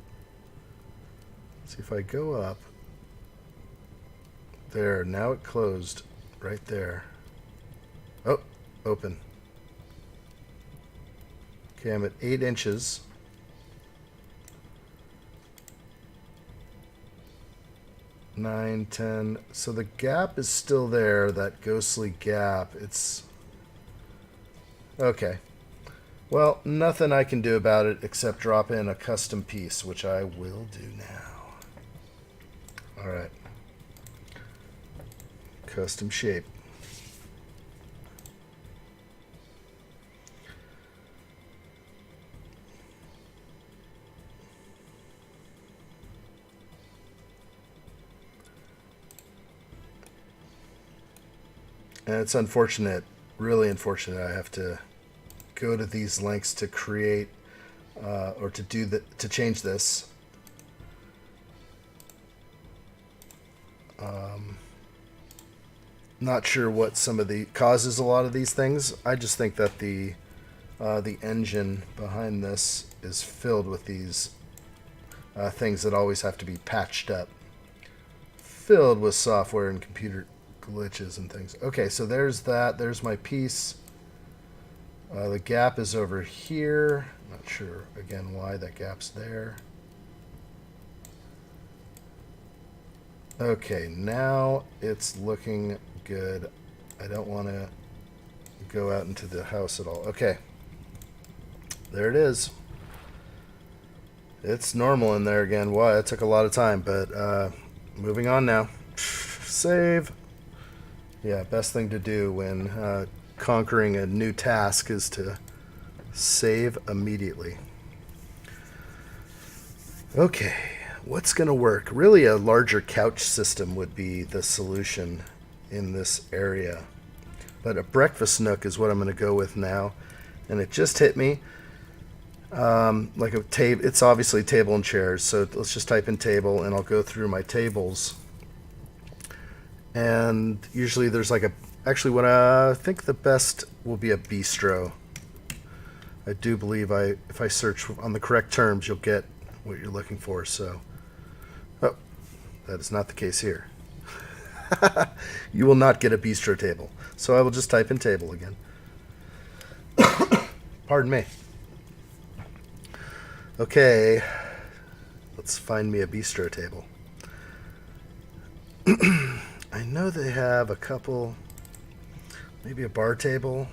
S1: let's see if I go up. There, now it closed right there. Oh, open. Okay, I'm at 8 inches. Nine, 10. So the gap is still there, that ghostly gap. It's okay. Well, nothing I can do about it except drop in a custom piece, which I will do now. Alright. Custom shape. And it's unfortunate, really unfortunate, I have to go to these lengths to create or to change this. Not sure what some of the causes a lot of these things. I just think that the engine behind this is filled with these things that always have to be patched up, filled with software and computer glitches and things. Okay, so there's that. There's my piece. The gap is over here. Not sure again why that gap's there. Okay, now it's looking good. I don't want to go out into the house at all. Okay, there it is. It's normal in there again. Wow, it took a lot of time, but moving on now. Save. Yeah, best thing to do when conquering a new task is to save immediately. Okay, what's going to work? Really, a larger couch system would be the solution in this area. But a breakfast nook is what I'm going to go with now. And it just hit me. like a table. It's obviously table and chairs, so let's just type in table, and I'll go through my tables. And usually there's like a, actually what I think the best will be a bistro. I do believe if I search on the correct terms, you'll get what you're looking for. So, oh, that is not the case here. You will not get a bistro table. So I will just type in table again. Pardon me. Okay, let's find me a bistro table. I know they have a couple, maybe a bar table.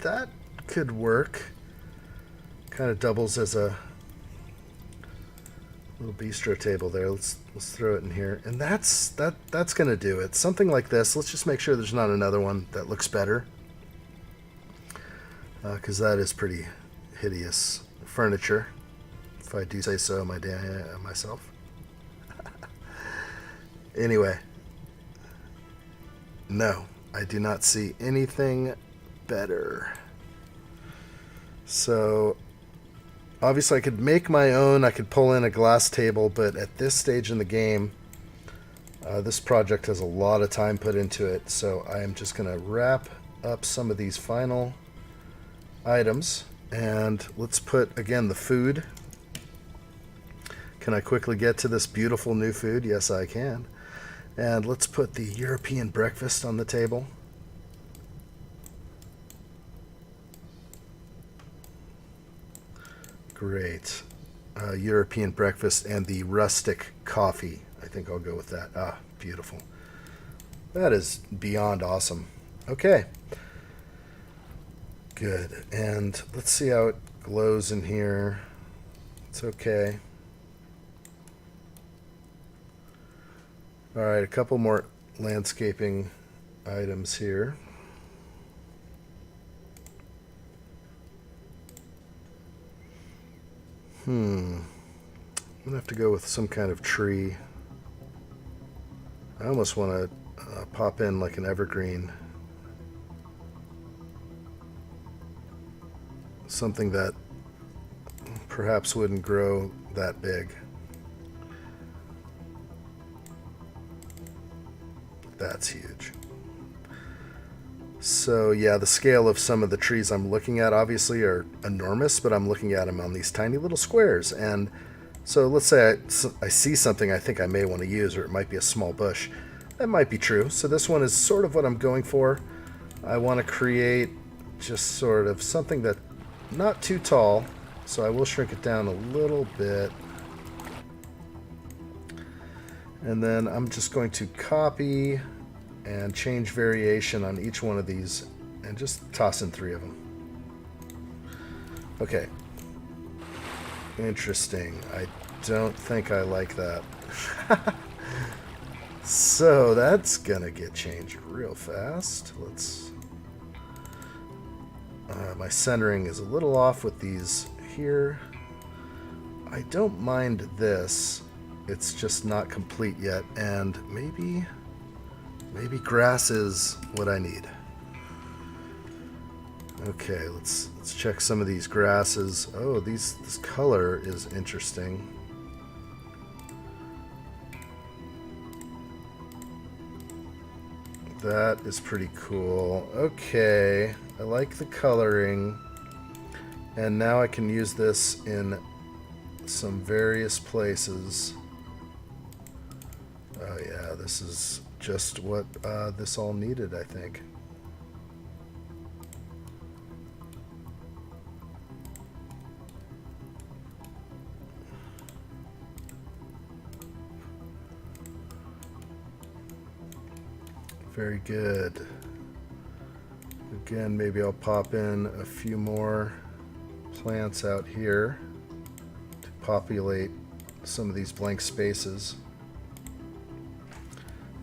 S1: That could work. Kind of doubles as a little bistro table there. Let's throw it in here, and that's gonna do it. Something like this. Let's just make sure there's not another one that looks better, because that is pretty hideous furniture, if I do say so myself. Anyway, no, I do not see anything better. So obviously I could make my own, I could pull in a glass table, but at this stage in the game, this project has a lot of time put into it, so I am just going to wrap up some of these final items, and let's put, again, the food. Can I quickly get to this beautiful new food? Yes, I can. And let's put the European breakfast on the table. Great. European breakfast and the rustic coffee. I think I'll go with that. Ah, beautiful. That is beyond awesome. Okay. Good. And let's see how it glows in here. It's okay. All right, a couple more landscaping items here. I'm gonna have to go with some kind of tree. I almost want to pop in like an evergreen. Something that perhaps wouldn't grow that big. That's huge. So yeah, the scale of some of the trees I'm looking at obviously are enormous, but I'm looking at them on these tiny little squares. And so let's say I see something I think I may want to use, or it might be a small bush. That might be true. So this one is sort of what I'm going for. I want to create just sort of something that not too tall, so I will shrink it down a little bit. And then I'm just going to copy and change variation on each one of these and just toss in 3 of them. Okay. Interesting. I don't think I like that. So that's gonna get changed real fast. Let's... my centering is a little off with these here. I don't mind this. It's just not complete yet, and maybe grass is what I need. Okay, let's check some of these grasses. Oh, this color is interesting. That is pretty cool. Okay, I like the coloring, and now I can use this in some various places. Oh yeah, this is just what this all needed, I think. Very good. Again, maybe I'll pop in a few more plants out here to populate some of these blank spaces.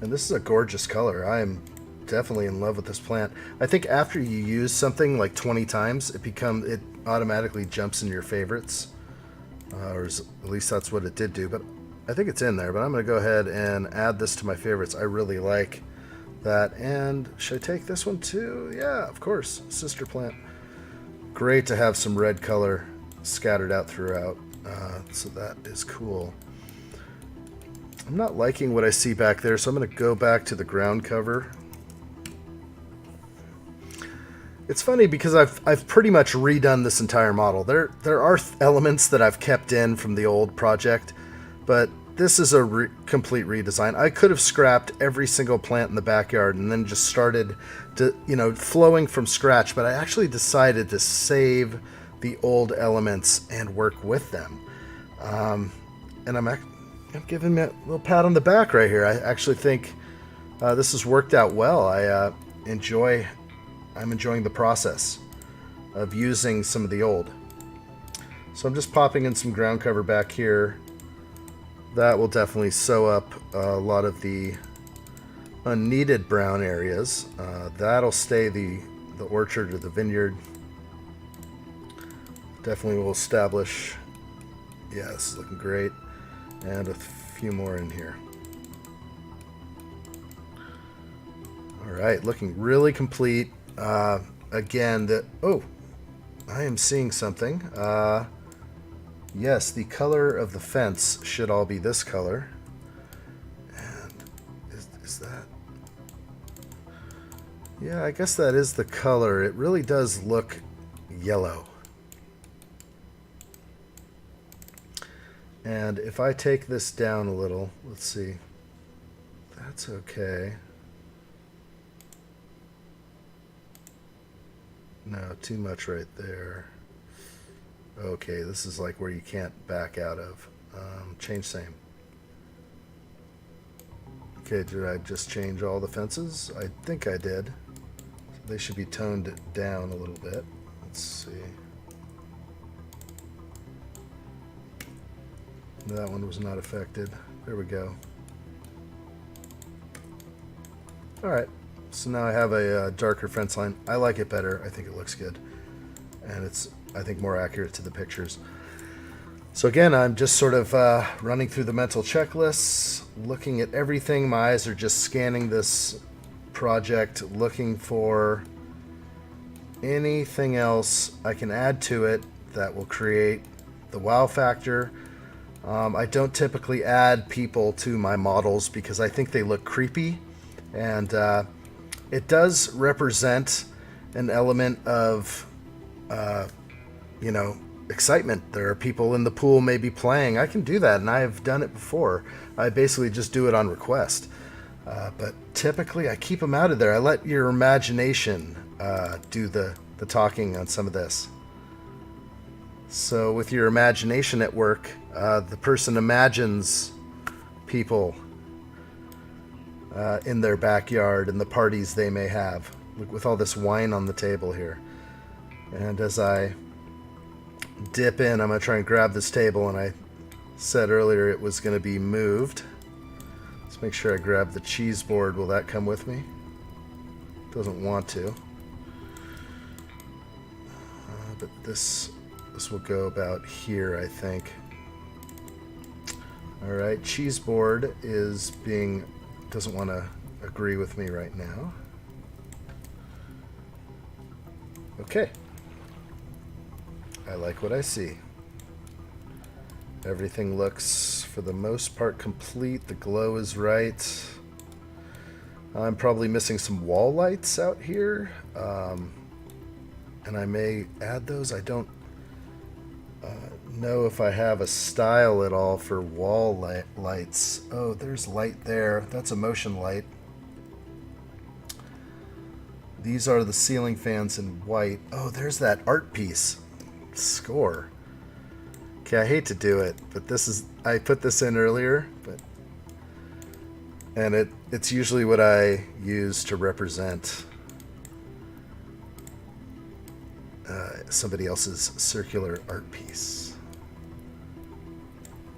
S1: And this is a gorgeous color. I am definitely in love with this plant. I think after you use something like 20 times, it automatically jumps in your favorites. Or at least that's what it did do. But I think it's in there. But I'm going to go ahead and add this to my favorites. I really like that. And should I take this one too? Yeah, of course. Sister plant. Great to have some red color scattered out throughout. So that is cool. I'm not liking what I see back there, so I'm going to go back to the ground cover. It's funny because I've pretty much redone this entire model. There are elements that I've kept in from the old project, but this is a complete redesign. I could have scrapped every single plant in the backyard and then just started to, flowing from scratch, but I actually decided to save the old elements and work with them. And I'm giving me a little pat on the back right here. I actually think this has worked out well. I'm enjoying the process of using some of the old. So I'm just popping in some ground cover back here. That will definitely sew up a lot of the unneeded brown areas. That'll stay the orchard or the vineyard. Definitely will establish. Yeah, this is looking great. And a few more in here. All right, looking really complete. Again, I am seeing something. Yes, the color of the fence should all be this color. And is that? Yeah, I guess that is the color. It really does look yellow. And if I take this down a little, let's see. That's okay. No, too much right there. Okay, this is like where you can't back out of. Change same. Okay, did I just change all the fences? I think I did. So they should be toned down a little bit. Let's see. That one was not affected. There we go. Alright, so now I have a darker fence line. I like it better. I think it looks good. And it's, I think, more accurate to the pictures. So again, I'm just sort of running through the mental checklists, looking at everything. My eyes are just scanning this project, looking for anything else I can add to it that will create the wow factor. I don't typically add people to my models because I think they look creepy, and it does represent an element of excitement. There are people in the pool maybe playing. I can do that, and I've done it before. I basically just do it on request. But typically I keep them out of there. I let your imagination do the talking on some of this. So with your imagination at work, the person imagines people in their backyard and the parties they may have. Look, with all this wine on the table here. And as I dip in, I'm going to try and grab this table, and I said earlier it was going to be moved. Let's make sure I grab the cheese board. Will that come with me? Doesn't want to. But this will go about here, I think. Alright, cheese board doesn't want to agree with me right now. Okay. I like what I see. Everything looks, for the most part, complete. The glow is right. I'm probably missing some wall lights out here. And I may add those. I don't know if I have a style at all for wall lights. Oh, there's light there. That's a motion light. These are the ceiling fans in white. Oh, there's that art piece. Score. Okay, I hate to do it, but I put this in earlier, and it's usually what I use to represent somebody else's circular art piece.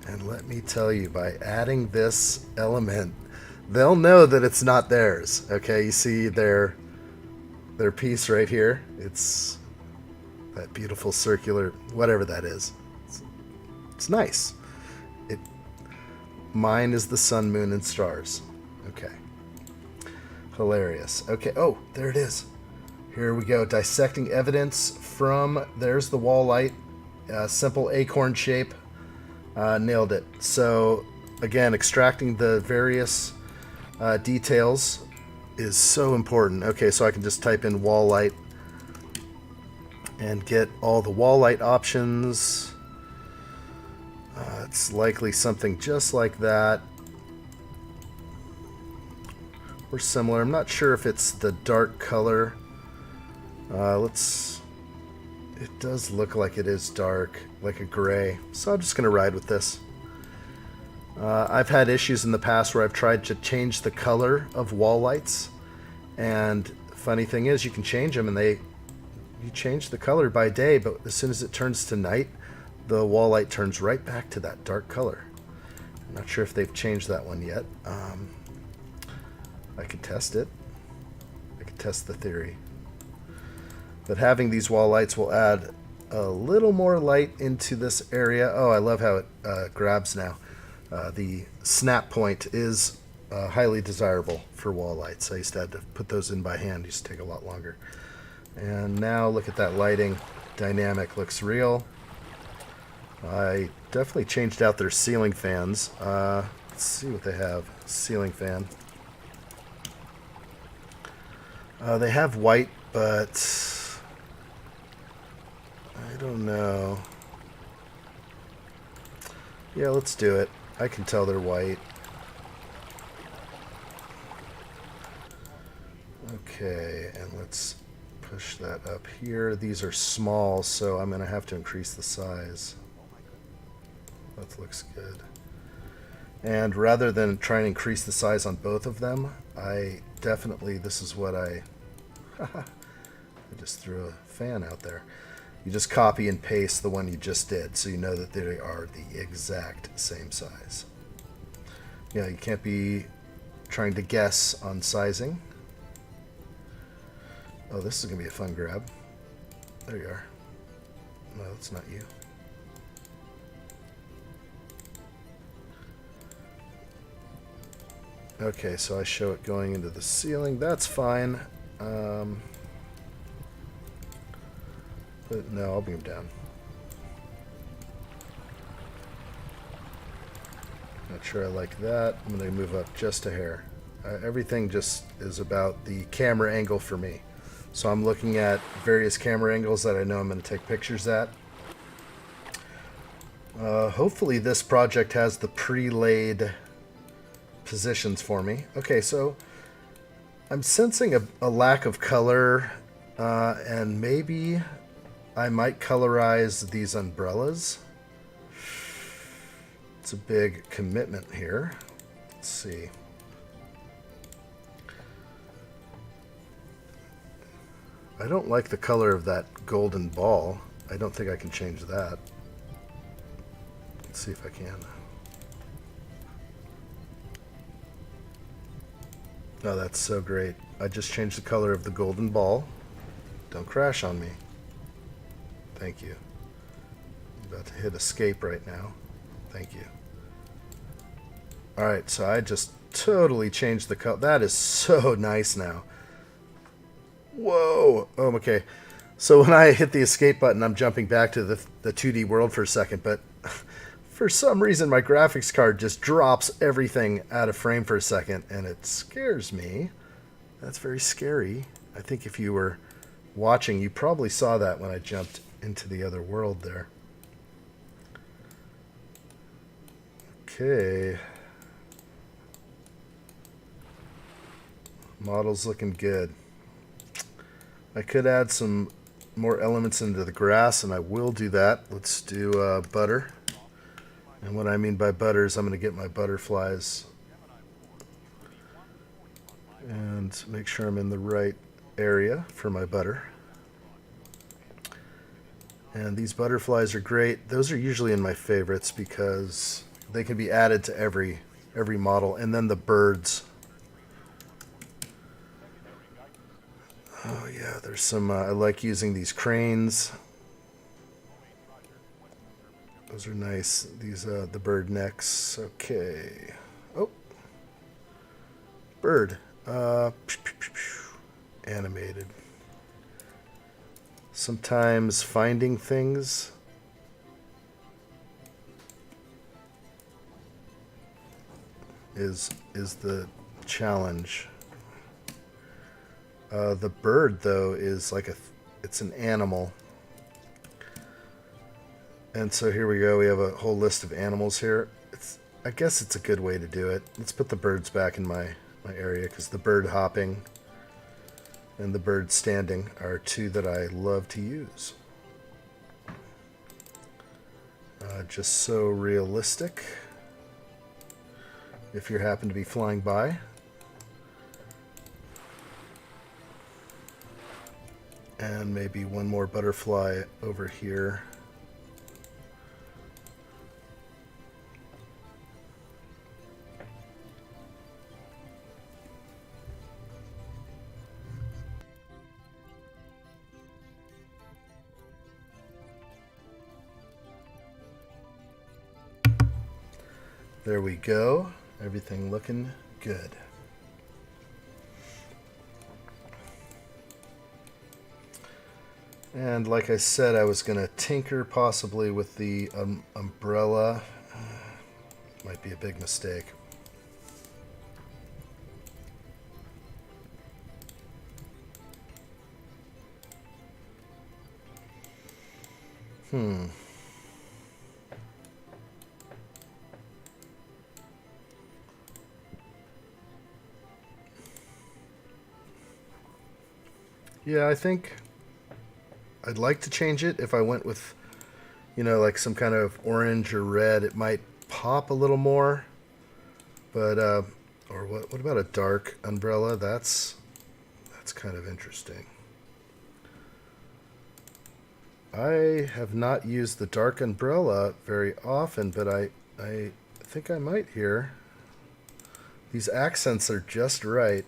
S1: And let me tell you, by adding this element, they'll know that it's not theirs. Okay, you see their piece right here. It's that beautiful circular, whatever that is. It's nice. Mine is the sun, moon, and stars. Okay. Hilarious. Okay. Oh, there it is. Here we go. Dissecting evidence from, there's the wall light. simple acorn shape. Nailed it. So again, extracting the various details is so important. Okay, so I can just type in wall light and get all the wall light options. It's likely something just like that, or similar. I'm not sure if it's the dark color. It does look like it is dark, like a gray. So I'm just going to ride with this. I've had issues in the past where I've tried to change the color of wall lights, and funny thing is, you can change them, and you change the color by day, but as soon as it turns to night, the wall light turns right back to that dark color. I'm not sure if they've changed that one yet. I could test it. I could test the theory. But having these wall lights will add a little more light into this area. Oh, I love how it grabs now. The snap point is highly desirable for wall lights. I used to have to put those in by hand. It used to take a lot longer. And now look at that lighting. Dynamic looks real. I definitely changed out their ceiling fans. Let's see what they have. Ceiling fan. They have white, but I don't know. Yeah, let's do it. I can tell they're white. Okay, and let's push that up here. These are small, so I'm going to have to increase the size. That looks good. And rather than try and increase the size on both of them, this is what I just threw a fan out there. You just copy and paste the one you just did, so you know that they are the exact same size. Yeah, you can't be trying to guess on sizing. Oh, this is going to be a fun grab. There you are. No, that's not you. Okay, so I show it going into the ceiling. That's fine. But no, I'll bring them down. Not sure I like that. I'm going to move up just a hair. Everything just is about the camera angle for me. So I'm looking at various camera angles that I know I'm going to take pictures at. Hopefully this project has the pre-laid positions for me. Okay, so I'm sensing a lack of color, and maybe I might colorize these umbrellas. It's a big commitment here. Let's see. I don't like the color of that golden ball. I don't think I can change that. Let's see if I can. Oh, that's so great. I just changed the color of the golden ball. Don't crash on me. Thank you. I'm about to hit escape right now. Thank you. Alright, so I just totally changed the color. That is so nice now. Whoa! Oh, okay. So when I hit the escape button, I'm jumping back to the 2D world for a second, but for some reason my graphics card just drops everything out of frame for a second, and it scares me. That's very scary. I think if you were watching, you probably saw that when I jumped into the other world there. Okay. Model's looking good. I could add some more elements into the grass, and I will do that. Let's do butter. And what I mean by butter is I'm going to get my butterflies and make sure I'm in the right area for my butter. And these butterflies are great. Those are usually in my favorites because they can be added to every model. And then the birds. Oh yeah, there's some, I like using these cranes. Those are nice. These, the bird necks. Okay. Oh. Bird. Animated. Sometimes finding things is the challenge. The bird, though, is like it's an animal. And so here we go. We have a whole list of animals here. I guess it's a good way to do it. Let's put the birds back in my area, because the bird hopping and the bird standing are two that I love to use. Just so realistic. If you happen to be flying by. And maybe one more butterfly over here. There we go. Everything looking good. And like I said, I was going to tinker possibly with the umbrella. Might be a big mistake. Yeah, I think I'd like to change it. If I went with, you know, like some kind of orange or red, it might pop a little more. But, or what about a dark umbrella? That's kind of interesting. I have not used the dark umbrella very often, but I think I might here. These accents are just right.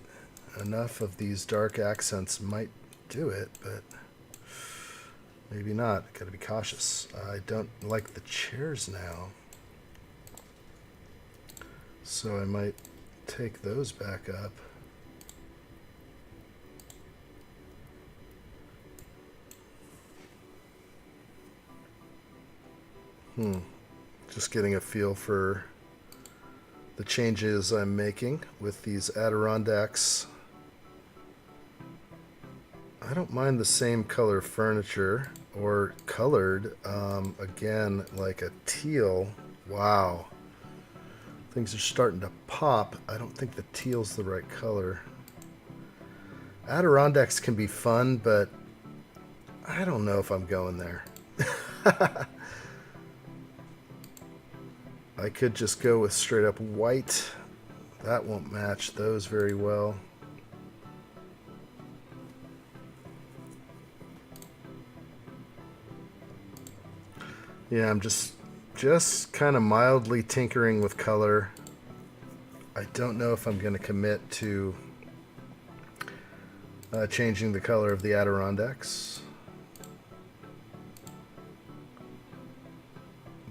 S1: Enough of these dark accents might do it, but maybe not. Gotta be cautious. I don't like the chairs now, so I might take those back up. Just getting a feel for the changes I'm making with these Adirondacks. I don't mind the same color furniture, or colored, again, like a teal. Wow. Things are starting to pop. I don't think the teal's the right color. Adirondacks can be fun, but I don't know if I'm going there. I could just go with straight up white. That won't match those very well. Yeah, I'm just kind of mildly tinkering with color. I don't know if I'm going to commit to changing the color of the Adirondacks.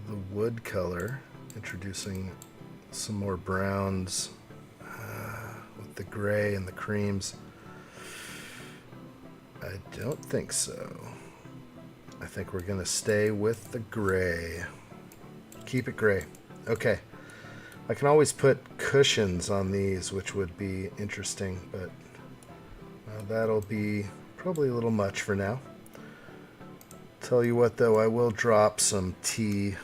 S1: The wood color, introducing some more browns with the gray and the creams. I don't think so. I think we're going to stay with the gray. Keep it gray. Okay. I can always put cushions on these, which would be interesting, but that'll be probably a little much for now. Tell you what, though, I will drop some tea,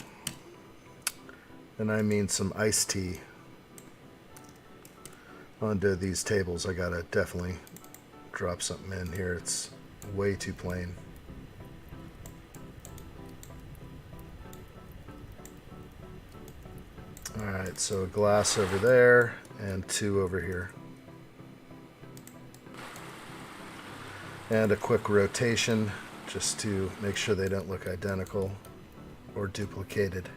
S1: and I mean some iced tea, onto these tables. I gotta definitely drop something in here. It's way too plain. Alright, so a glass over there and two over here. And a quick rotation just to make sure they don't look identical or duplicated.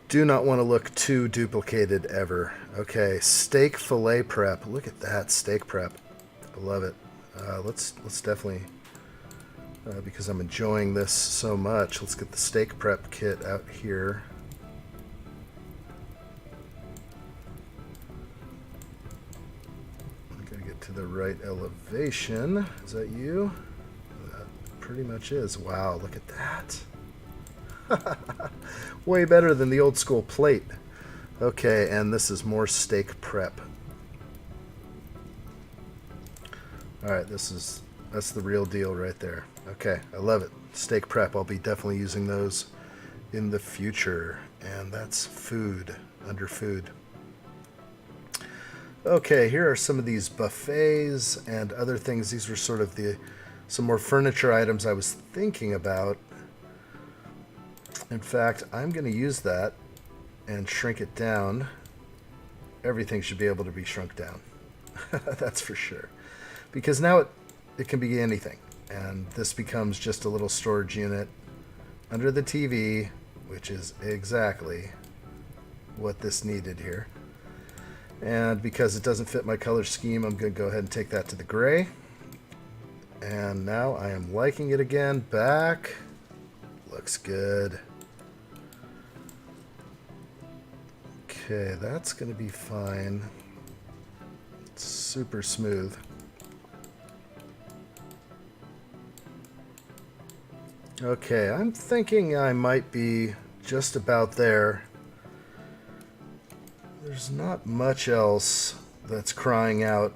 S1: Do not want to look too duplicated ever. Okay, steak fillet prep. Look at that steak prep. I love it. Let's definitely, because I'm enjoying this so much, let's get the steak prep kit out here. To the right elevation. Is that you? That pretty much is. Wow, look at that. Way better than the old school plate. Okay, and this is more steak prep. Alright, that's the real deal right there. Okay, I love it. Steak prep, I'll be definitely using those in the future. And that's food, under food. Okay, here are some of these buffets and other things. These were sort of some more furniture items I was thinking about. In fact, I'm going to use that and shrink it down. Everything should be able to be shrunk down. That's for sure. Because now it can be anything. And this becomes just a little storage unit under the TV, which is exactly what this needed here. And because it doesn't fit my color scheme, I'm going to go ahead and take that to the gray. And now I am liking it again. Back. Looks good. Okay, that's going to be fine. It's super smooth. Okay, I'm thinking I might be just about there. There's not much else that's crying out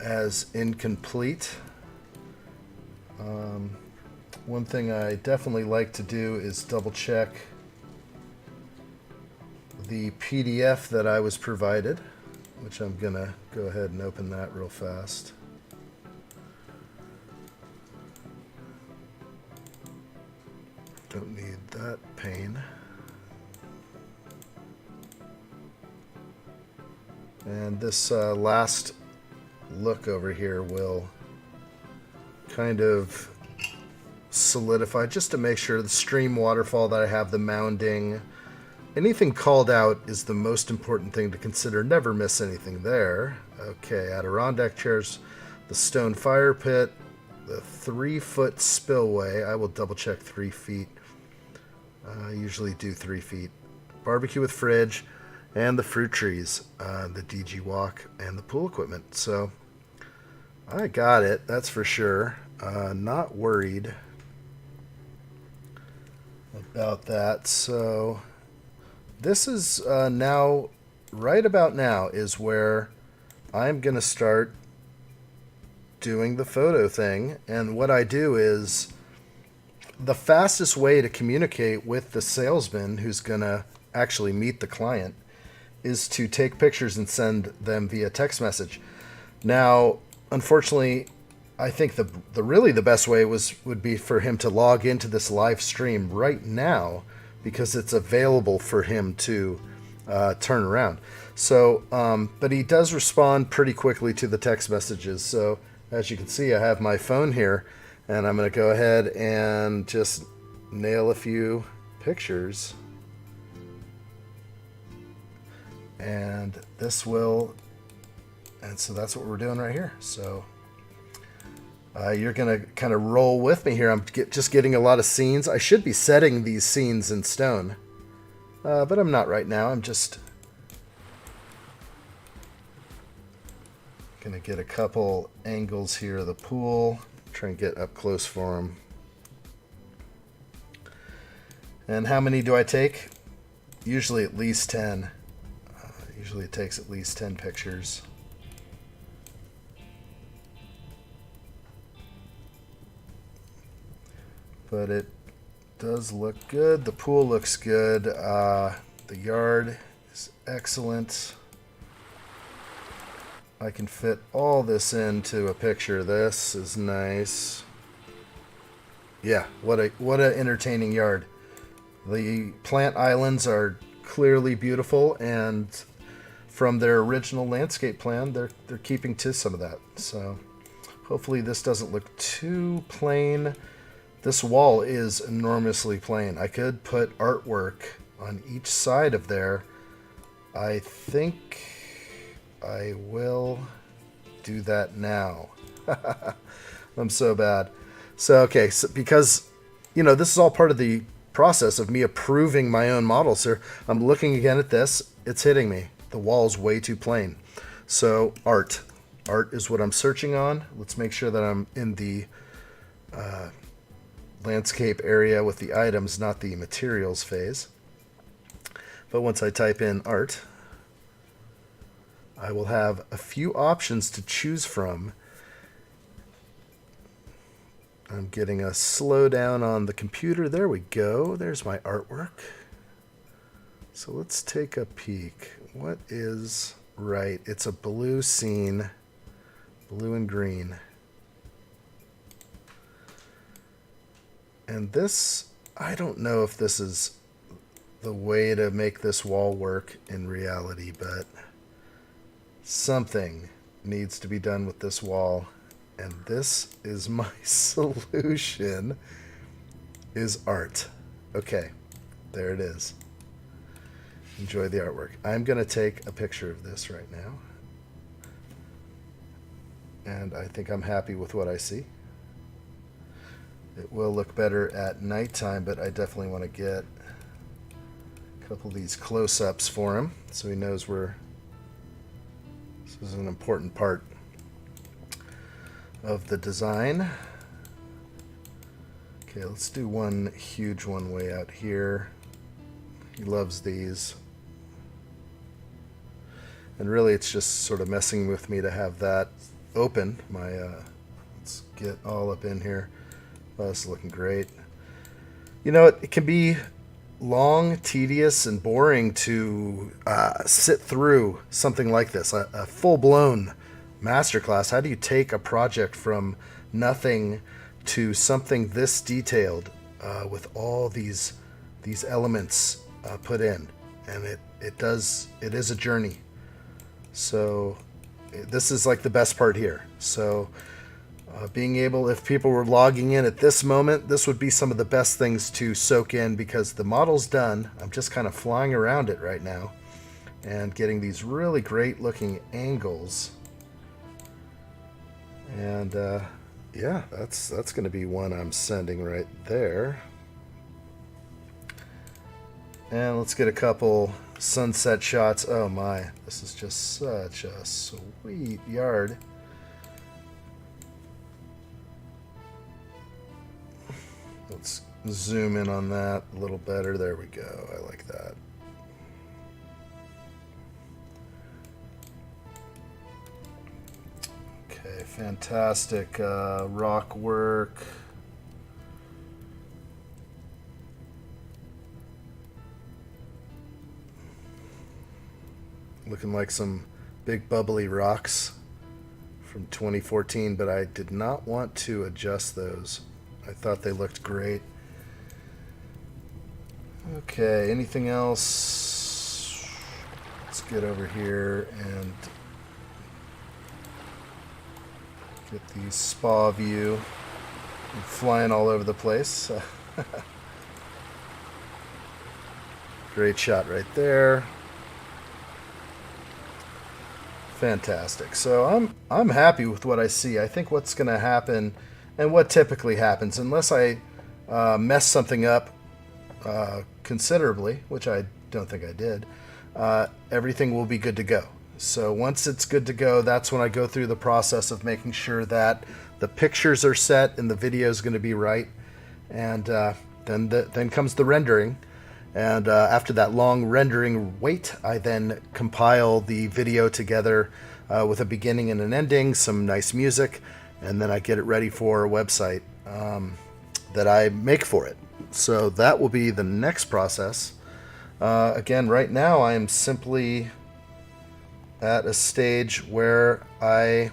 S1: as incomplete. One thing I definitely like to do is double check the PDF that I was provided, which I'm gonna go ahead and open that real fast. Don't need that pain. And this last look over here will kind of solidify, just to make sure the stream waterfall that I have, the mounding, anything called out is the most important thing to consider. Never miss anything there. Okay, Adirondack chairs, the stone fire pit, the 3-foot spillway. I will double check 3 feet. I usually do 3 feet. Barbecue with fridge, and the fruit trees, the DG walk, and the pool equipment. So I got it, that's for sure. Not worried about that. So this is now, right about now, is where I'm going to start doing the photo thing. And what I do is, the fastest way to communicate with the salesman who's going to actually meet the client is to take pictures and send them via text message. Now, unfortunately, I think the really the best way would be for him to log into this live stream right now, because it's available for him to turn around. So, but he does respond pretty quickly to the text messages. So as you can see, I have my phone here, and I'm going to go ahead and just nail a few pictures. And this will, and so that's what we're doing right here. So you're going to kind of roll with me here. I'm just getting a lot of scenes. I should be setting these scenes in stone, but I'm not right now. I'm just going to get a couple angles here of the pool, try and get up close for them. And how many do I take? Usually at least 10. Usually it takes at least 10 pictures. But it does look good. The pool looks good. The yard is excellent. I can fit all this into a picture. This is nice. Yeah, what a entertaining yard. The plant islands are clearly beautiful, and from their original landscape plan, they're keeping to some of that. So hopefully this doesn't look too plain. This wall is enormously plain. I could put artwork on each side of there. I think I will do that now. I'm so bad. So, okay, so because, you know, this is all part of the process of me approving my own models here. I'm looking again at this. It's hitting me. The wall's way too plain. So, art. Art is what I'm searching on. Let's make sure that I'm in the landscape area with the items, not the materials phase. But once I type in art, I will have a few options to choose from. I'm getting a slowdown on the computer. There we go. There's my artwork. So let's take a peek. What is right? It's a blue scene, blue and green. And this, I don't know if this is the way to make this wall work in reality, but something needs to be done with this wall. And this is my solution, is art. Okay, there it is. Enjoy the artwork. I'm going to take a picture of this right now. And I think I'm happy with what I see. It will look better at nighttime, but I definitely want to get a couple of these close-ups for him so he knows this is an important part of the design. Okay, let's do one huge one way out here. He loves these. And really it's just sort of messing with me to have that open. Let's get all up in here. Oh, this is looking great. You know, it can be long, tedious, and boring to sit through something like this, a full-blown masterclass. How do you take a project from nothing to something this detailed with all these elements put in? And it is a journey. So this is like the best part here. So being able, if people were logging in at this moment, this would be some of the best things to soak in because the model's done. I'm just kind of flying around it right now and getting these really great looking angles. And yeah, that's going to be one I'm sending right there. And let's get a couple sunset shots. Oh my, this is just such a sweet yard. Let's zoom in on that a little better. There we go. I like that. Okay, fantastic rock work. Looking like some big bubbly rocks from 2014, but I did not want to adjust those. I thought they looked great. Okay, anything else? Let's get over here and get the spa view. I'm flying all over the place. Great shot right there. Fantastic. So I'm happy with what I see. I think what's going to happen, and what typically happens, unless I mess something up considerably, which I don't think I did, everything will be good to go. So once it's good to go, that's when I go through the process of making sure that the pictures are set and the video is going to be right, and then comes the rendering. And after that long rendering wait, I then compile the video together with a beginning and an ending, some nice music, and then I get it ready for a website that I make for it. So that will be the next process. Again, right now I am simply at a stage where I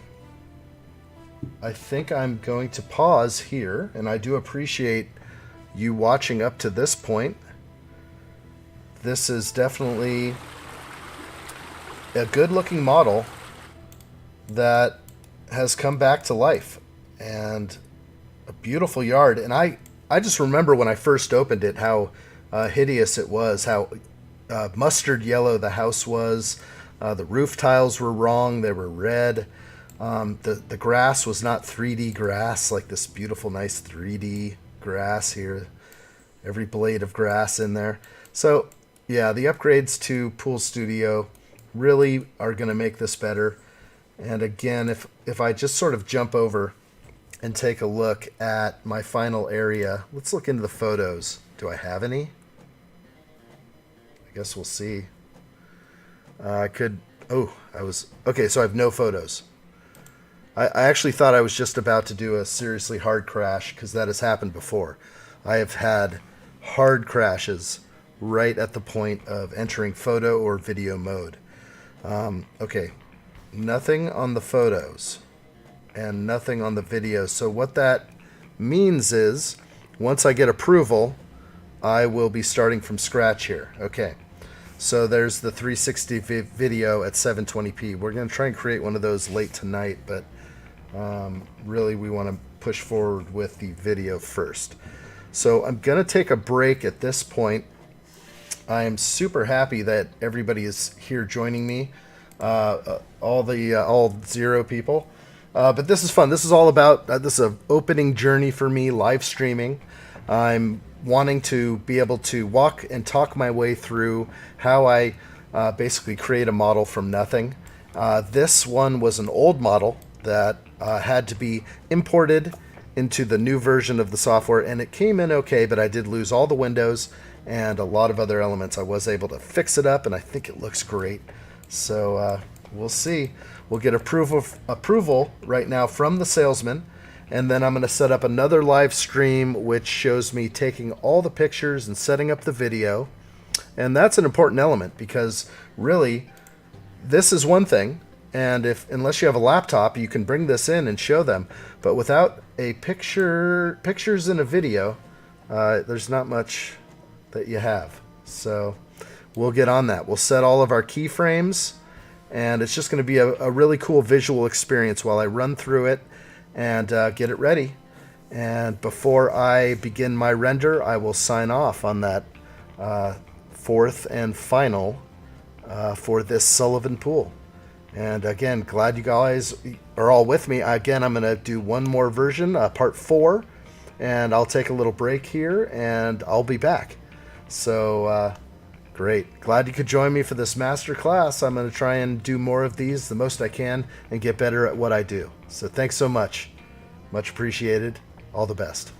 S1: think I'm going to pause here, and I do appreciate you watching up to this point. This is definitely a good-looking model that has come back to life, and a beautiful yard. And I just remember when I first opened it how hideous it was, how mustard yellow the house was. The roof tiles were wrong. They were red. The grass was not 3D grass, like this beautiful, nice 3D grass here. Every blade of grass in there. So yeah, the upgrades to Pool Studio really are going to make this better. And again, if I just sort of jump over and take a look at my final area, let's look into the photos. Do I have any? I guess we'll see. I could... Oh, okay, so I have no photos. I actually thought I was just about to do a seriously hard crash, because that has happened before. I have had hard crashes right at the point of entering photo or video mode. Okay, nothing on the photos and nothing on the video. So what that means is, once I get approval, I will be starting from scratch here. Okay, so there's the 360 video at 720p. We're going to try and create one of those late tonight, but really we want to push forward with the video first. So I'm going to take a break at this point. I am super happy that everybody is here joining me, all 0 people. But this is fun. This is all about, this is an opening journey for me, live streaming. I'm wanting to be able to walk and talk my way through how I basically create a model from nothing. This one was an old model that had to be imported into the new version of the software, and it came in okay, but I did lose all the windows and a lot of other elements. I was able to fix it up, and I think it looks great. So we'll see. We'll get approval right now from the salesman, and then I'm going to set up another live stream which shows me taking all the pictures and setting up the video. And that's an important element, because really this is one thing, and unless you have a laptop, you can bring this in and show them, but without a pictures in a video, there's not much that you have. So we'll get on that. We'll set all of our keyframes, and it's just going to be a really cool visual experience while I run through it and get it ready. And before I begin my render, I will sign off on that fourth and final for this Sullivan pool. And again, glad you guys are all with me. Again, I'm going to do one more version, part 4, and I'll take a little break here, and I'll be back. So, great. Glad you could join me for this master class. I'm going to try and do more of these, the most I can, and get better at what I do. So thanks so much. Much appreciated. All the best.